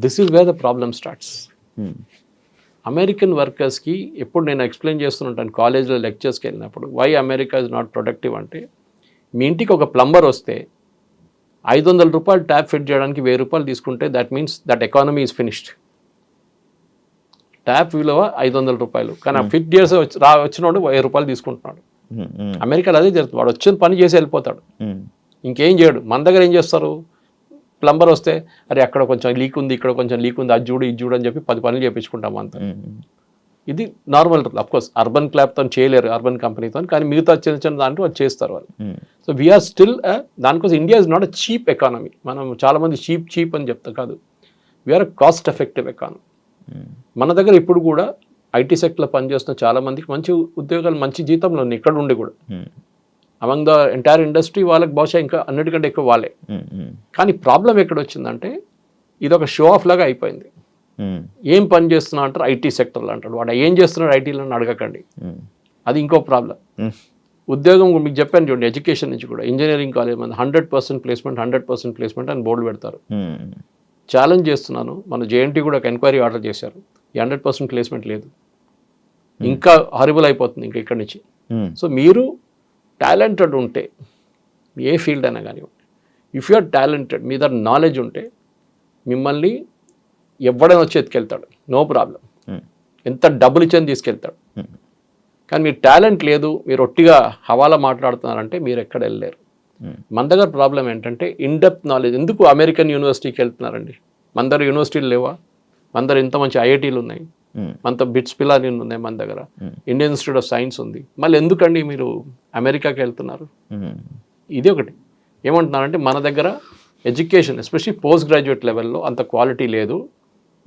This is where the problem starts. American వర్కర్స్కి ఎప్పుడు నేను ఎక్స్ప్లెయిన్ చేస్తుంటాను కాలేజ్లో లెక్చర్స్కి వెళ్ళినప్పుడు, why America is not productive అంటే, మీ ఇంటికి ఒక ప్లంబర్ వస్తే $500 ట్యాప్ ఫిట్ చేయడానికి $1000 తీసుకుంటే that means that economy is finished. Tap విలువ $500, కానీ ఆ ఫిట్ చేసి వచ్చినోడు $1000 తీసుకుంటున్నాడు. అమెరికాలో అదే జరుగుతుంది, వాడు వచ్చిన పని చేసి వెళ్ళిపోతాడు, ఇంకేం చేయడు. మన దగ్గర ఏం చేస్తారు, ప్లంబర్ వస్తే అరే అక్కడ కొంచెం లీక్ ఉంది, ఇక్కడ కొంచెం లీక్ ఉంది, అది చూడు ఇది చూడు అని చెప్పి 10 పనులు చేయించుకుంటాం అంతా. ఇది నార్మల్. అఫ్కోర్స్ అర్బన్ క్లాబ్తో చేయలేరు, అర్బన్ కంపెనీతో, కానీ మిగతా చిన్న చిన్న దాంట్లో వాళ్ళు చేస్తారు వాళ్ళు. సో వీఆర్ స్టిల్ దానికోసం India is not a cheap economy. మనం చాలామంది చీప్ అని చెప్తాం, కాదు, వీఆర్ అ కాస్ట్ ఎఫెక్టివ్ ఎకానమీ. మన దగ్గర ఇప్పుడు కూడా ఐటీ సెక్టర్లో పనిచేస్తున్న చాలామందికి మంచి ఉద్యోగాలు, మంచి జీతంలో ఉన్నాయి ఇక్కడ ఉండి కూడా. అమంగ్ ద ఎంటైర్ ఇండస్ట్రీ వాళ్ళకి బహుశా ఇంకా అన్నిటికంటే ఎక్కువ వాళ్ళే. కానీ ప్రాబ్లం ఎక్కడ వచ్చిందంటే, ఇది ఒక షో ఆఫ్ లాగా అయిపోయింది. ఏం పని చేస్తున్నా అంటారు, ఐటీ సెక్టర్లో అంటాడు, వాడు ఏం చేస్తున్నాడు ఐటీలో అడగకండి, అది ఇంకో ప్రాబ్లం. ఉద్యోగం మీకు చెప్పాను చూడండి, ఎడ్యుకేషన్ నుంచి కూడా ఇంజనీరింగ్ కాలేజ్ మంది 100% ప్లేస్మెంట్ అని బోర్డు పెడతారు. ఛాలెంజ్ చేస్తున్నాను, మన జేఎన్టీ కూడా ఒక ఎంక్వైరీ ఆర్డర్ చేశారు, 100% ప్లేస్మెంట్ లేదు, ఇంకా హారిబుల్ అయిపోతుంది ఇంకా ఇక్కడి నుంచి. సో మీరు టాలెంటెడ్ ఉంటే, ఏ ఫీల్డ్ అయినా కానివ్వండి, ఇఫ్ యు ఆర్ టాలెంటెడ్, మీ దగ్గర నాలెడ్జ్ ఉంటే మిమ్మల్ని ఎవడైనా వచ్చి ఎత్తుకెళ్తాడు, నో ప్రాబ్లం. ఎంత డబ్బులు ఇచ్చని తీసుకెళ్తాడు. కానీ మీరు టాలెంట్ లేదు, మీరు ఒట్టిగా హవాలా మాట్లాడుతున్నారంటే మీరు ఎక్కడ వెళ్ళలేరు. మన దగ్గర ప్రాబ్లం ఏంటంటే ఇన్డెప్త్ నాలెడ్జ్. ఎందుకు అమెరికన్ యూనివర్సిటీకి వెళ్తున్నారండి? మన దగ్గర యూనివర్సిటీలు లేవా? మన దగ్గర ఇంత మంచి ఐఐటీలు ఉన్నాయి, మనతో బిట్స్ పిల్లలు ఉన్నాయి, మన దగ్గర ఇండియన్ ఇన్స్టిట్యూట్ ఆఫ్ సైన్స్ ఉంది. మళ్ళీ ఎందుకండి మీరు అమెరికాకి వెళ్తున్నారు? ఇది ఒకటి. ఏమంటున్నారంటే మన దగ్గర ఎడ్యుకేషన్ ఎస్పెషల్లీ పోస్ట్ గ్రాడ్యుయేట్ లెవెల్లో అంత క్వాలిటీ లేదు,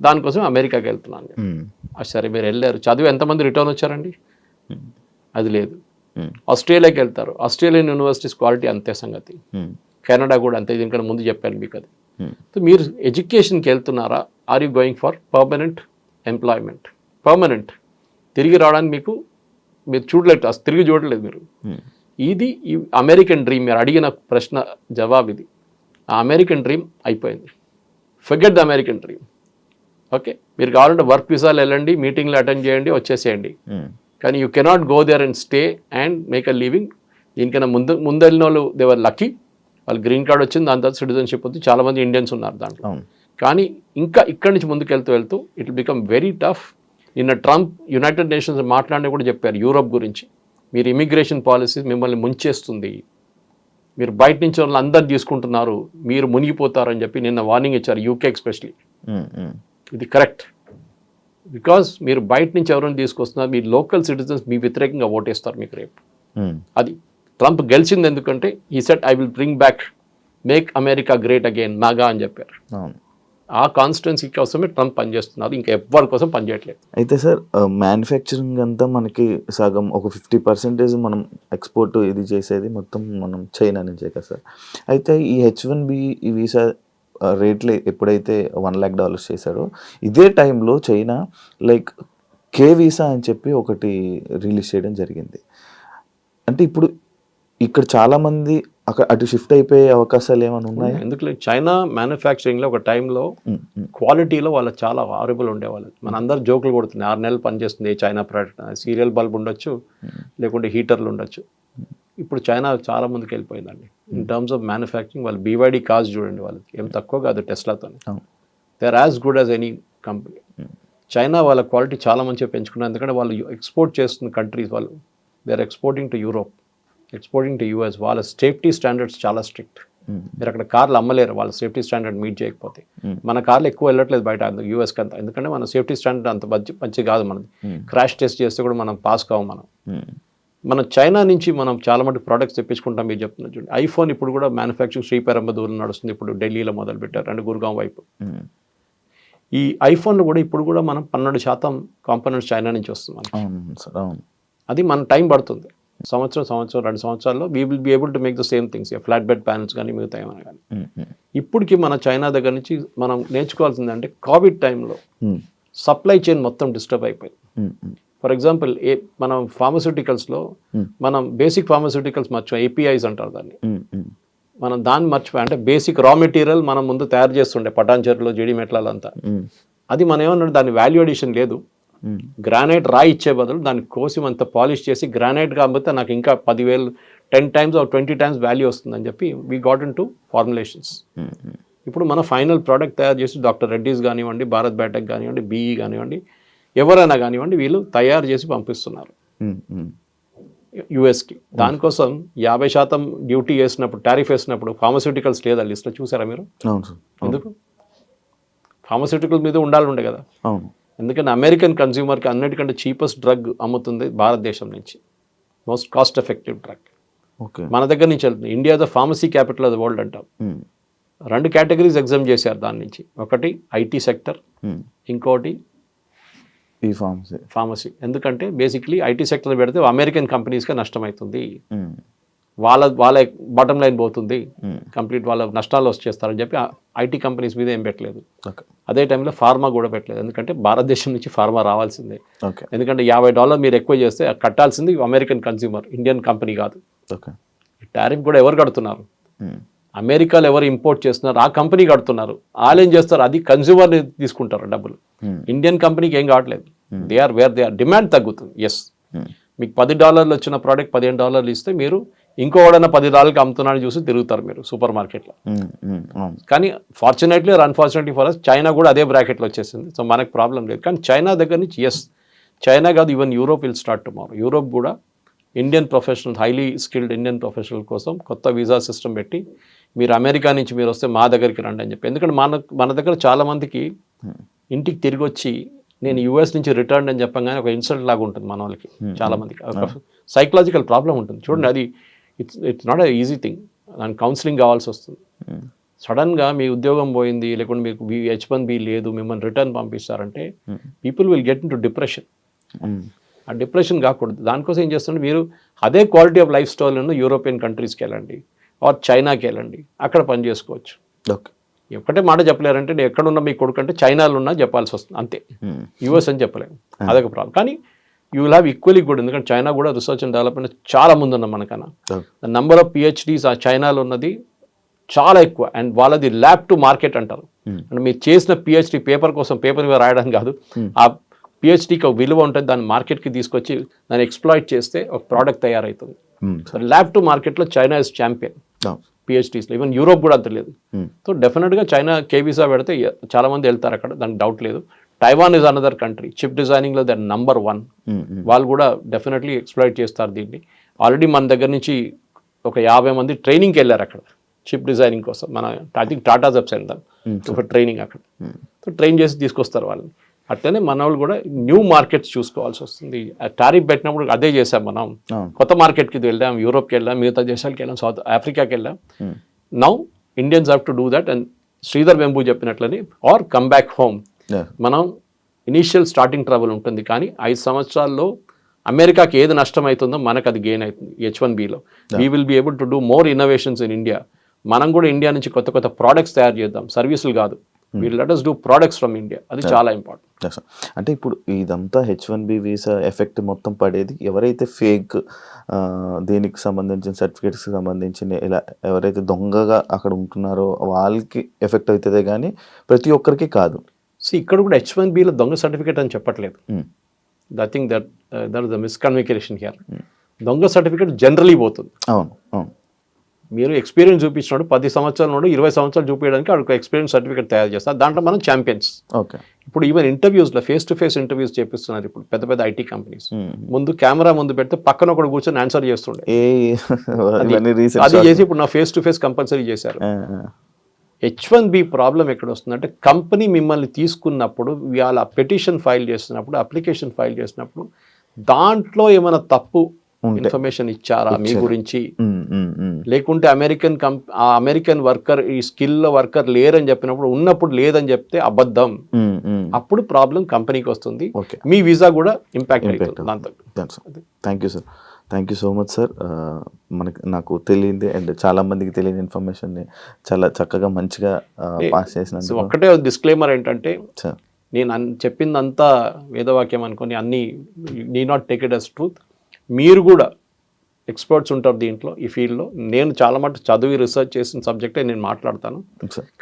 దానికోసం అమెరికాకి వెళ్తున్నాను. సరే మీరు వెళ్ళారు, చదివి ఎంతమంది రిటర్న్ వచ్చారండి? అది లేదు. ఆస్ట్రేలియాకి వెళ్తారు, ఆస్ట్రేలియన్ యూనివర్సిటీస్ క్వాలిటీ అంతే సంగతి. కెనడా కూడా అంతే, దీనికన్నా ముందు చెప్పాను మీకు అది. సో మీరు ఎడ్యుకేషన్కి వెళ్తున్నారా? Are you going for permanent employment? Permanent తిరిగి రావడానికి మీరు చూడలేదు, తిరిగి చూడలేదు మీరు. ఇది ఈ అమెరికన్ డ్రీమ్. మీరు అడిగిన ప్రశ్న జవాబు ఇది. ఆ అమెరికన్ డ్రీమ్ అయిపోయింది. Forget the American dream. Okay, మీరు కావాలంటే వర్క్ వీసాలు వెళ్ళండి, మీటింగ్లు అటెండ్ చేయండి, వచ్చేసేయండి. కానీ you cannot go there and stay and make a living. దీనికన్నా ముందు వెళ్ళిన వాళ్ళు దేవర్ లక్కీ, వాళ్ళు గ్రీన్ కార్డ్ వచ్చింది, దాని తర్వాత సిటిజన్షిప్ ఉంది. చాలామంది ఇండియన్స్ ఉన్నారు దాంట్లో. కానీ ఇంకా ఇక్కడి నుంచి ముందుకు వెళ్తూ it will become very tough. నిన్న ట్రంప్ యునైటెడ్ నేషన్స్ మాట్లాడినా కూడా చెప్పారు యూరోప్ గురించి, మీరు ఇమిగ్రేషన్ పాలసీ మిమ్మల్ని ముంచేస్తుంది, మీరు బయట నుంచి వాళ్ళు అందరు తీసుకుంటున్నారు, మీరు మునిగిపోతారని చెప్పి నిన్న వార్నింగ్ ఇచ్చారు, యూకే ఎస్పెషలీ. ఇది కరెక్ట్. బికాస్ మీరు బయట నుంచి ఎవరైనా తీసుకొస్తున్నారు, మీ లోకల్ సిటిజన్స్ మీ వ్యతిరేకంగా ఓటేస్తారు మీకు రేపు. అది ట్రంప్ గెలిచింది ఎందుకంటే he said I will bring back, make America great again, MAGA అని చెప్పారు. ఆ కాన్స్టిట్యున్సీ కోసమే ట్రంప్ పనిచేస్తున్నారు, ఇంకా ఎవరి కోసం పనిచేయట్లేదు. అయితే సార్ మ్యానుఫ్యాక్చరింగ్ అంతా మనకి సగం ఒక 50% మనం ఎక్స్పోర్ట్ ఇది చేసేది మొత్తం మనం చైనా నుంచే కదా సార్. అయితే ఈ H1B ఈ వీసా రేట్లు ఎప్పుడైతే $1,00,000 చేశాడో ఇదే టైంలో చైనా లైక్ కే వీసా అని చెప్పి ఒకటి రిలీజ్ చేయడం జరిగింది. అంటే ఇప్పుడు ఇక్కడ చాలామంది అటు షిఫ్ట్ అయిపోయే అవకాశాలు ఏమైనా ఉన్నాయి? ఎందుకు చైనా మ్యానుఫ్యాక్చరింగ్లో ఒక టైంలో క్వాలిటీలో వాళ్ళు చాలా హారబుల్ ఉండేవాళ్ళు. మన అందరు జోకులు కొడుతున్నాయి, 6 నెలలు పనిచేస్తుంది చైనా ప్రోడక్ట్. సీరియల్ బల్బ్ ఉండొచ్చు, లేకుంటే హీటర్లు ఉండొచ్చు. ఇప్పుడు చైనా చాలా ముందుకు వెళ్ళిపోయిందండి ఇన్ టర్మ్స్ ఆఫ్ మ్యానుఫ్యాక్చరింగ్. వాళ్ళు BYD కార్స్ చూడండి, వాళ్ళకి ఏం తక్కువ కాదు టెస్లాతో. They are as good as any company. China వాళ్ళ క్వాలిటీ చాలా మంచిగా పెంచుకున్నారు, ఎందుకంటే వాళ్ళు ఎక్స్పోర్ట్ చేస్తున్న కంట్రీస్, వాళ్ళు they are exporting to Europe, exporting to US. వాళ్ళ సేఫ్టీ స్టాండర్డ్స్ చాలా స్ట్రిక్ట్. మీరు అక్కడ కార్లు అమ్మలేరు వాళ్ళ సేఫ్టీ స్టాండర్డ్ మీట్ చేయకపోతే. మన కార్లు ఎక్కువ వెళ్ళట్లేదు బయట US కంతా, ఎందుకంటే మన సేఫ్టీ స్టాండర్డ్ అంత మంచి కాదు మనది. క్రాష్ టెస్ట్ చేస్తే కూడా మనం పాస్ కావు. మన చైనా నుంచి మనం చాలా మటుకు ప్రోడక్ట్స్ తెప్పించుకుంటాం. మీరు చెప్తున్నారు చూడండి, ఐఫోన్ ఇప్పుడు కూడా మ్యానుఫ్యాక్చరింగ్ శ్రీపెరంబదూరులో నడుస్తుంది, ఇప్పుడు ఢిల్లీలో మొదలు పెట్టారు, అండ్ గుర్గాం వైపు. ఈ ఐఫోన్లో కూడా ఇప్పుడు కూడా మనం 12% కాంపోనెంట్స్ చైనా నుంచి వస్తుంది. అది మన టైం పడుతుంది, సంవత్సరం 2 సంవత్సరాల్లో we will be able to make the same things, flat bed panels కానీ మిగతా ఏమైనా కానీ. ఇప్పటికి మన చైనా దగ్గర నుంచి మనం నేర్చుకోవాల్సింది అంటే కోవిడ్ టైంలో సప్లై చైన్ మొత్తం డిస్టర్బ్ అయిపోయింది. ఫర్ ఎగ్జాంపుల్ మనం ఫార్మస్యూటికల్స్లో మనం బేసిక్ ఫార్మస్యూటికల్స్ మర్చిపోయి APIs అంటారు దాన్ని, మనం దాన్ని మర్చిపోయి, అంటే బేసిక్ రా మెటీరియల్ మనం ముందు తయారు చేస్తుండే పటాన్చెరులో, జీడి మెట్లంతా. అది మనం ఏమన్నా దాని వాల్యూ అడిషన్ లేదు. గ్రానైట్ రాయి ఇచ్చే బదులు దాన్ని కోసి అంత పాలిష్ చేసి గ్రానైట్ కాబట్టి నాకు ఇంకా 10,000 10 times or 20 times వాల్యూ వస్తుందని చెప్పి we got in to formulations. ఇప్పుడు మన ఫైనల్ ప్రోడక్ట్ తయారు చేసి డాక్టర్ రెడ్డీస్ కానివ్వండి, భారత్ బయోటెక్ కానివ్వండి, BE కానివ్వండి, ఎవరైనా కానివ్వండి, వీళ్ళు తయారు చేసి పంపిస్తున్నారు USకి. దానికోసం 50% డ్యూటీ వేసినప్పుడు, టారిఫ్ వేసినప్పుడు ఫార్మస్యూటికల్స్ లేదా లిస్ట్లో చూసారా మీరు? ఎందుకు? ఫార్మస్యూటికల్ మీద ఉండాలి కదా. ఎందుకంటే అమెరికన్ కన్స్యూమర్కి అన్నిటికంటే చీపెస్ట్ డ్రగ్ అమ్ముతుంది భారతదేశం నుంచి, మోస్ట్ కాస్ట్ ఎఫెక్టివ్ డ్రగ్ మన దగ్గర నుంచి వెళ్తుంది. India the pharmacy capital of the world అంటాం. 2 కేటగిరీస్ ఎగ్జామ్ చేశారు దాని నుంచి, ఒకటి IT సెక్టర్, ఇంకోటి ఈ ఫార్మసీ. ఎందుకంటే బేసిక్లీ IT సెక్టర్ పెడితే అమెరికన్ కంపెనీస్కే నష్టం అవుతుంది, వాళ్ళ బాటమ్ లైన్ పోతుంది, కంప్లీట్ వాళ్ళ నష్టాలు వచ్చేస్తారని చెప్పి IT కంపెనీస్ మీద ఏం పెట్టలేదు. అదే టైంలో ఫార్మా కూడా పెట్టలేదు, ఎందుకంటే భారతదేశం నుంచి ఫార్మా రావాల్సిందే. ఎందుకంటే $50 మీరు ఎక్కువ చేస్తే కట్టాల్సింది అమెరికన్ కన్స్యూమర్, ఇండియన్ కంపెనీ కాదు. టారిఫ్ కూడా ఎవరు కడుతున్నారు? అమెరికాలో ఎవరు ఇంపోర్ట్ చేస్తున్నారు ఆ కంపెనీ కడుతున్నారు. వాళ్ళు ఏం చేస్తారు, అది కన్స్యూమర్ తీసుకుంటారు డబ్బులు. ఇండియన్ కంపెనీకి ఏం కావట్లేదు. దే ఆర్ డిమాండ్ తగ్గుతుంది. ఎస్, మీకు $10 వచ్చిన ప్రోడక్ట్ $15 ఇస్తే మీరు ఇంకోడన్నా $10 అమ్ముతున్నాడు చూసి తిరుగుతారు మీరు సూపర్ మార్కెట్లో. కానీ fortunately or unfortunately for us China కూడా అదే బ్రాకెట్లో వచ్చేసింది. సో మనకు ప్రాబ్లం లేదు. కానీ చైనా దగ్గర నుంచి చైనా కాదు, even Europe will start tomorrow. Europe కూడా Indian professional, highly skilled Indian professional కోసం కొత్త వీసా సిస్టమ్ పెట్టి మీరు అమెరికా నుంచి మీరు వస్తే మా దగ్గరికి రండి అని చెప్పి. ఎందుకంటే మన దగ్గర చాలామందికి ఇంటికి తిరిగి వచ్చి నేను యూఎస్ నుంచి రిటర్న్ అని చెప్పగానే ఒక ఇన్సల్ట్ లాగా ఉంటుంది మన వాళ్ళకి. చాలామందికి సైకలాజికల్ ప్రాబ్లం ఉంటుంది. చూడండి, అది it's not a easy thing. దానికి కౌన్సిలింగ్ కావాల్సి వస్తుంది. సడన్గా మీ ఉద్యోగం పోయింది, లేకుంటే మీకు H1B లేదు, మిమ్మల్ని రిటర్న్ పంపిస్తారంటే people will get into depression. ఆ డిప్రెషన్ కాకూడదు. దానికోసం ఏం చేస్తుంటే మీరు అదే quality of life style European కంట్రీస్కి వెళ్ళండి, ఆర్ చైనాకి వెళ్ళండి, అక్కడ పని చేసుకోవచ్చు. ఓకే, ఒక్కటే మాట చెప్పలేరంటే నేను ఎక్కడున్నా మీ కొడుకు అంటే చైనాలో ఉన్నా చెప్పాల్సి వస్తుంది అంతే. యూఎస్ అని చెప్పలేము, అదొక ప్రాబ్లం. కానీ you will have equally good, ఎందుకంటే చైనా కూడా రీసెర్చ్ అండ్ డెవలప్మెంట్ చాలా ముందున్నాం మనకన్నా. ద నంబర్ ఆఫ్ PhDs ఆ చైనాలో ఉన్నది చాలా ఎక్కువ. అండ్ వాళ్ళది ల్యాబ్ టు మార్కెట్ అంటారు. అంటే మీరు చేసిన PhD పేపర్ కోసం పేపర్ మీద రాయడం కాదు, ఆ PhDకి ఒక విలువ ఉంటుంది. దాన్ని మార్కెట్కి తీసుకొచ్చి దాన్ని ఎక్స్ప్లాయిట్ చేస్తే ఒక ప్రోడక్ట్ తయారవుతుంది. సో ల్యాబ్ టు మార్కెట్లో చైనా ఇస్ ఛాంపియన్ PhDsలో. ఈవెన్ యూరోప్ కూడా అంత లేదు. సో డెఫినెట్గా చైనా వీసా పెడితే చాలామంది వెళ్తారు అక్కడ, దానికి డౌట్ లేదు. Taiwan is another country. Chip డిజైనింగ్లో దర్ నంబర్ 1. వాళ్ళు కూడా డెఫినెట్లీ ఎక్స్ప్లాయిట్ చేస్తారు దీన్ని. ఆల్రెడీ మన దగ్గర నుంచి ఒక 50 మంది ట్రైనింగ్కి వెళ్ళారు అక్కడ చిప్ డిజైనింగ్ కోసం. మన ఐ థింక్ టాటా జబ్స్ వెళ్దాం ఒక ట్రైనింగ్ అక్కడ. సో ట్రైన్ చేసి తీసుకొస్తారు వాళ్ళని. అట్లనే మన వాళ్ళు కూడా న్యూ మార్కెట్స్ చూసుకోవాల్సి వస్తుంది. టారిఫ్ పెట్టినప్పుడు అదే చేసాం మనం. కొత్త మార్కెట్కి వెళ్ళాం, యూరోప్కి వెళ్ళాం, మిగతా దేశాలకి వెళ్ళాం, సౌత్ ఆఫ్రికాకి వెళ్ళాం. Now Indians have to do that. And Sridhar Vembu చెప్పినట్లని ఆర్ కమ్ బ్యాక్ హోమ్. మనం ఇనీషియల్ స్టార్టింగ్ ట్రబుల్ ఉంటుంది, కానీ 5 సంవత్సరాల్లో అమెరికాకి ఏది నష్టం అవుతుందో మనకు అది గెయిన్ అవుతుంది. H1Bలో we will be able to do more innovations in India. మనం కూడా ఇండియా నుంచి కొత్త కొత్త ప్రోడక్ట్స్ తయారు చేద్దాం, సర్వీసులు కాదు. We'll let us do products from India. అది చాలా ఇంపార్టెంట్. అంటే ఇప్పుడు ఇదంతా H1B వీసా ఎఫెక్ట్ మొత్తం పడేది ఎవరైతే ఫేక్ దీనికి సంబంధించిన సర్టిఫికేట్స్కి సంబంధించిన ఇలా ఎవరైతే దొంగగా అక్కడ ఉంటున్నారో వాళ్ళకి ఎఫెక్ట్ అవుతుంది, కానీ ప్రతి ఒక్కరికి కాదు. సో ఇక్కడ కూడా H1Bలో దొంగ సర్టిఫికేట్ అని చెప్పట్లేదు. I think that is the miscommunication here. దొంగ సర్టిఫికేట్ జనరలీ పోతుంది. అవును అవును. మీరు ఎక్స్పీరియన్స్ చూపించినాడు 10 సంవత్సరాల నుండి 20 సంవత్సరాలు చూపించడానికి అక్కడ ఎక్స్పీరియన్స్ సర్టిఫికేట్ తయారు చేస్తారు. దాంట్లో మనం ఛాంపియన్స్. ఓకే. ఇప్పుడు ఈవెన్ ఇంటర్వ్యూస్లో ఫేస్ టు ఫేస్ ఇంటర్వ్యూస్ చేపిస్తున్నారు ఇప్పుడు పెద్ద పెద్ద IT కంపెనీస్. ముందు కెమెరా ముందు పెడితే పక్కన ఒకటి కూర్చొని ఆన్సర్ చేస్తుండే. అది చేసి ఇప్పుడు నా ఫేస్ టు ఫేస్ కంపల్సరీ చేశారు. H1B ప్రాబ్లం ఎక్కడ వస్తుందంటే కంపెనీ మిమ్మల్ని తీసుకున్నప్పుడు వాళ్ళ పెటిషన్ ఫైల్ చేస్తున్నప్పుడు, అప్లికేషన్ ఫైల్ చేసినప్పుడు దాంట్లో ఏమైనా తప్పు ఇన్ఫర్మేషన్ ఇచ్చారా మీ గురించి, లేకుంటే అమెరికన్ వర్కర్ ఈ స్కిల్ వర్కర్ లేరని చెప్పినప్పుడు ఉన్నప్పుడు లేదని చెప్తే అబద్ధం. అప్పుడు ప్రాబ్లం కంపెనీకి వస్తుంది, మీ వీసా కూడా ఇంపాక్ట్ అవుతుంది దాంతో. Thank you sir, thank you so much sir. నాకు తెలియంది అండ్ చాలా మందికి తెలియని ఇన్ఫర్మేషన్ని చాలా చక్కగా మంచిగా పాస్ చేసినందుకు. ఒక్కటే డిస్క్లైమర్ ఏంటంటే, నేను చెప్పిందంతా వేదవాక్యం అనుకొని అన్ని need not take it as truth. మీరు కూడా ఎక్స్పర్ట్స్ ఉంటారు దీంట్లో, ఈ ఫీల్డ్లో. నేను చాలా మటు చదివి రీసెర్చ్ చేసిన సబ్జెక్టే నేను మాట్లాడతాను.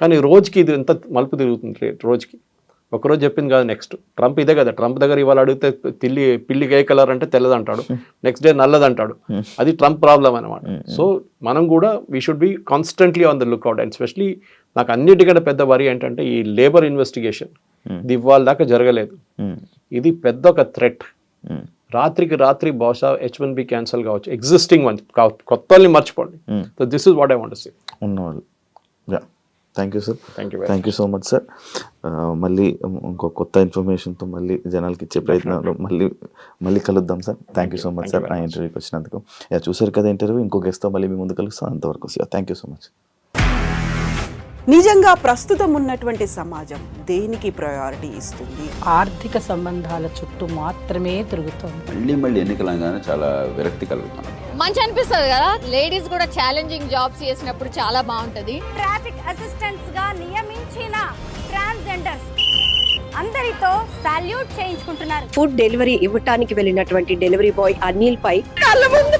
కానీ రోజుకి ఇది ఎంత మలుపు తిరుగుతుంది. రోజుకి ఒకరోజు చెప్పింది కాదు, నెక్స్ట్ ట్రంప్ ఇదే కదా. ట్రంప్ దగ్గర ఇవాళ అడిగితే పిల్లి ఏ కలర్ అంటే తెల్లదంటాడు, నెక్స్ట్ డే నల్లదంటాడు. అది ట్రంప్ ప్రాబ్లం అనమాట. సో మనం కూడా we should be constantly on the lookout. And especially నాకు అన్నిటికంటే పెద్ద వరి ఏంటంటే ఈ లేబర్ ఇన్వెస్టిగేషన్. ఇది ఇవాళ దాకా జరగలేదు. ఇది పెద్ద ఒక థ్రెట్. రాత్రికి రాత్రి బహుశా H1B క్యాన్సల్ కావచ్చు, ఎగ్జిస్టింగ్ వన్ కొత్తల్ని మర్చిపోండి. So this is what I want to say. ఉన్నవాళ్ళు. Thank you sir, thank you so much sir. మళ్ళీ ఇంకో కొత్త ఇన్ఫర్మేషన్తో మళ్ళీ జనాలకి ఇచ్చే ప్రయత్నంలో మళ్ళీ కలుద్దాం sir. Thank you so much sir ఆ ఇంటర్వ్యూకి వచ్చినందుకు. చూసారు కదా ఇంటర్వ్యూ, ఇంకో గెస్ట్తో మళ్ళీ మీ ముందు కలుస్తాం. అంతవరకు థ్యాంక్ యూ సో మచ్. నిజంగా ప్రస్తుతం ఉన్నటువంటి సమాజం దేనికి ప్రయారిటీ ఇస్తుంది? ఆర్థిక సంబంధాల చుట్టూ మాత్రమే తిరుగుతుంది. మళ్ళీ ఎన్నికలంగానే చాలా విరక్తి కలుగుతాను. మంచి అనిపిస్తుంది కదా, లేడీస్ కూడా ఛాలెంజింగ్ జాబ్స్ చేసినప్పుడు చాలా బాగుంటది. ట్రాఫిక్ అసిస్టెంట్స్ గా నియమించిన ట్రాన్స్జెండర్స్ అందరితో సాల్యూట్ చేయించుకుంటున్నారు. ఫుడ్ డెలివరీ ఇవ్వటానికి వెళ్ళినటువంటి డెలివరీ బాయ్ అనిల్ పై కళ్ళ ముందు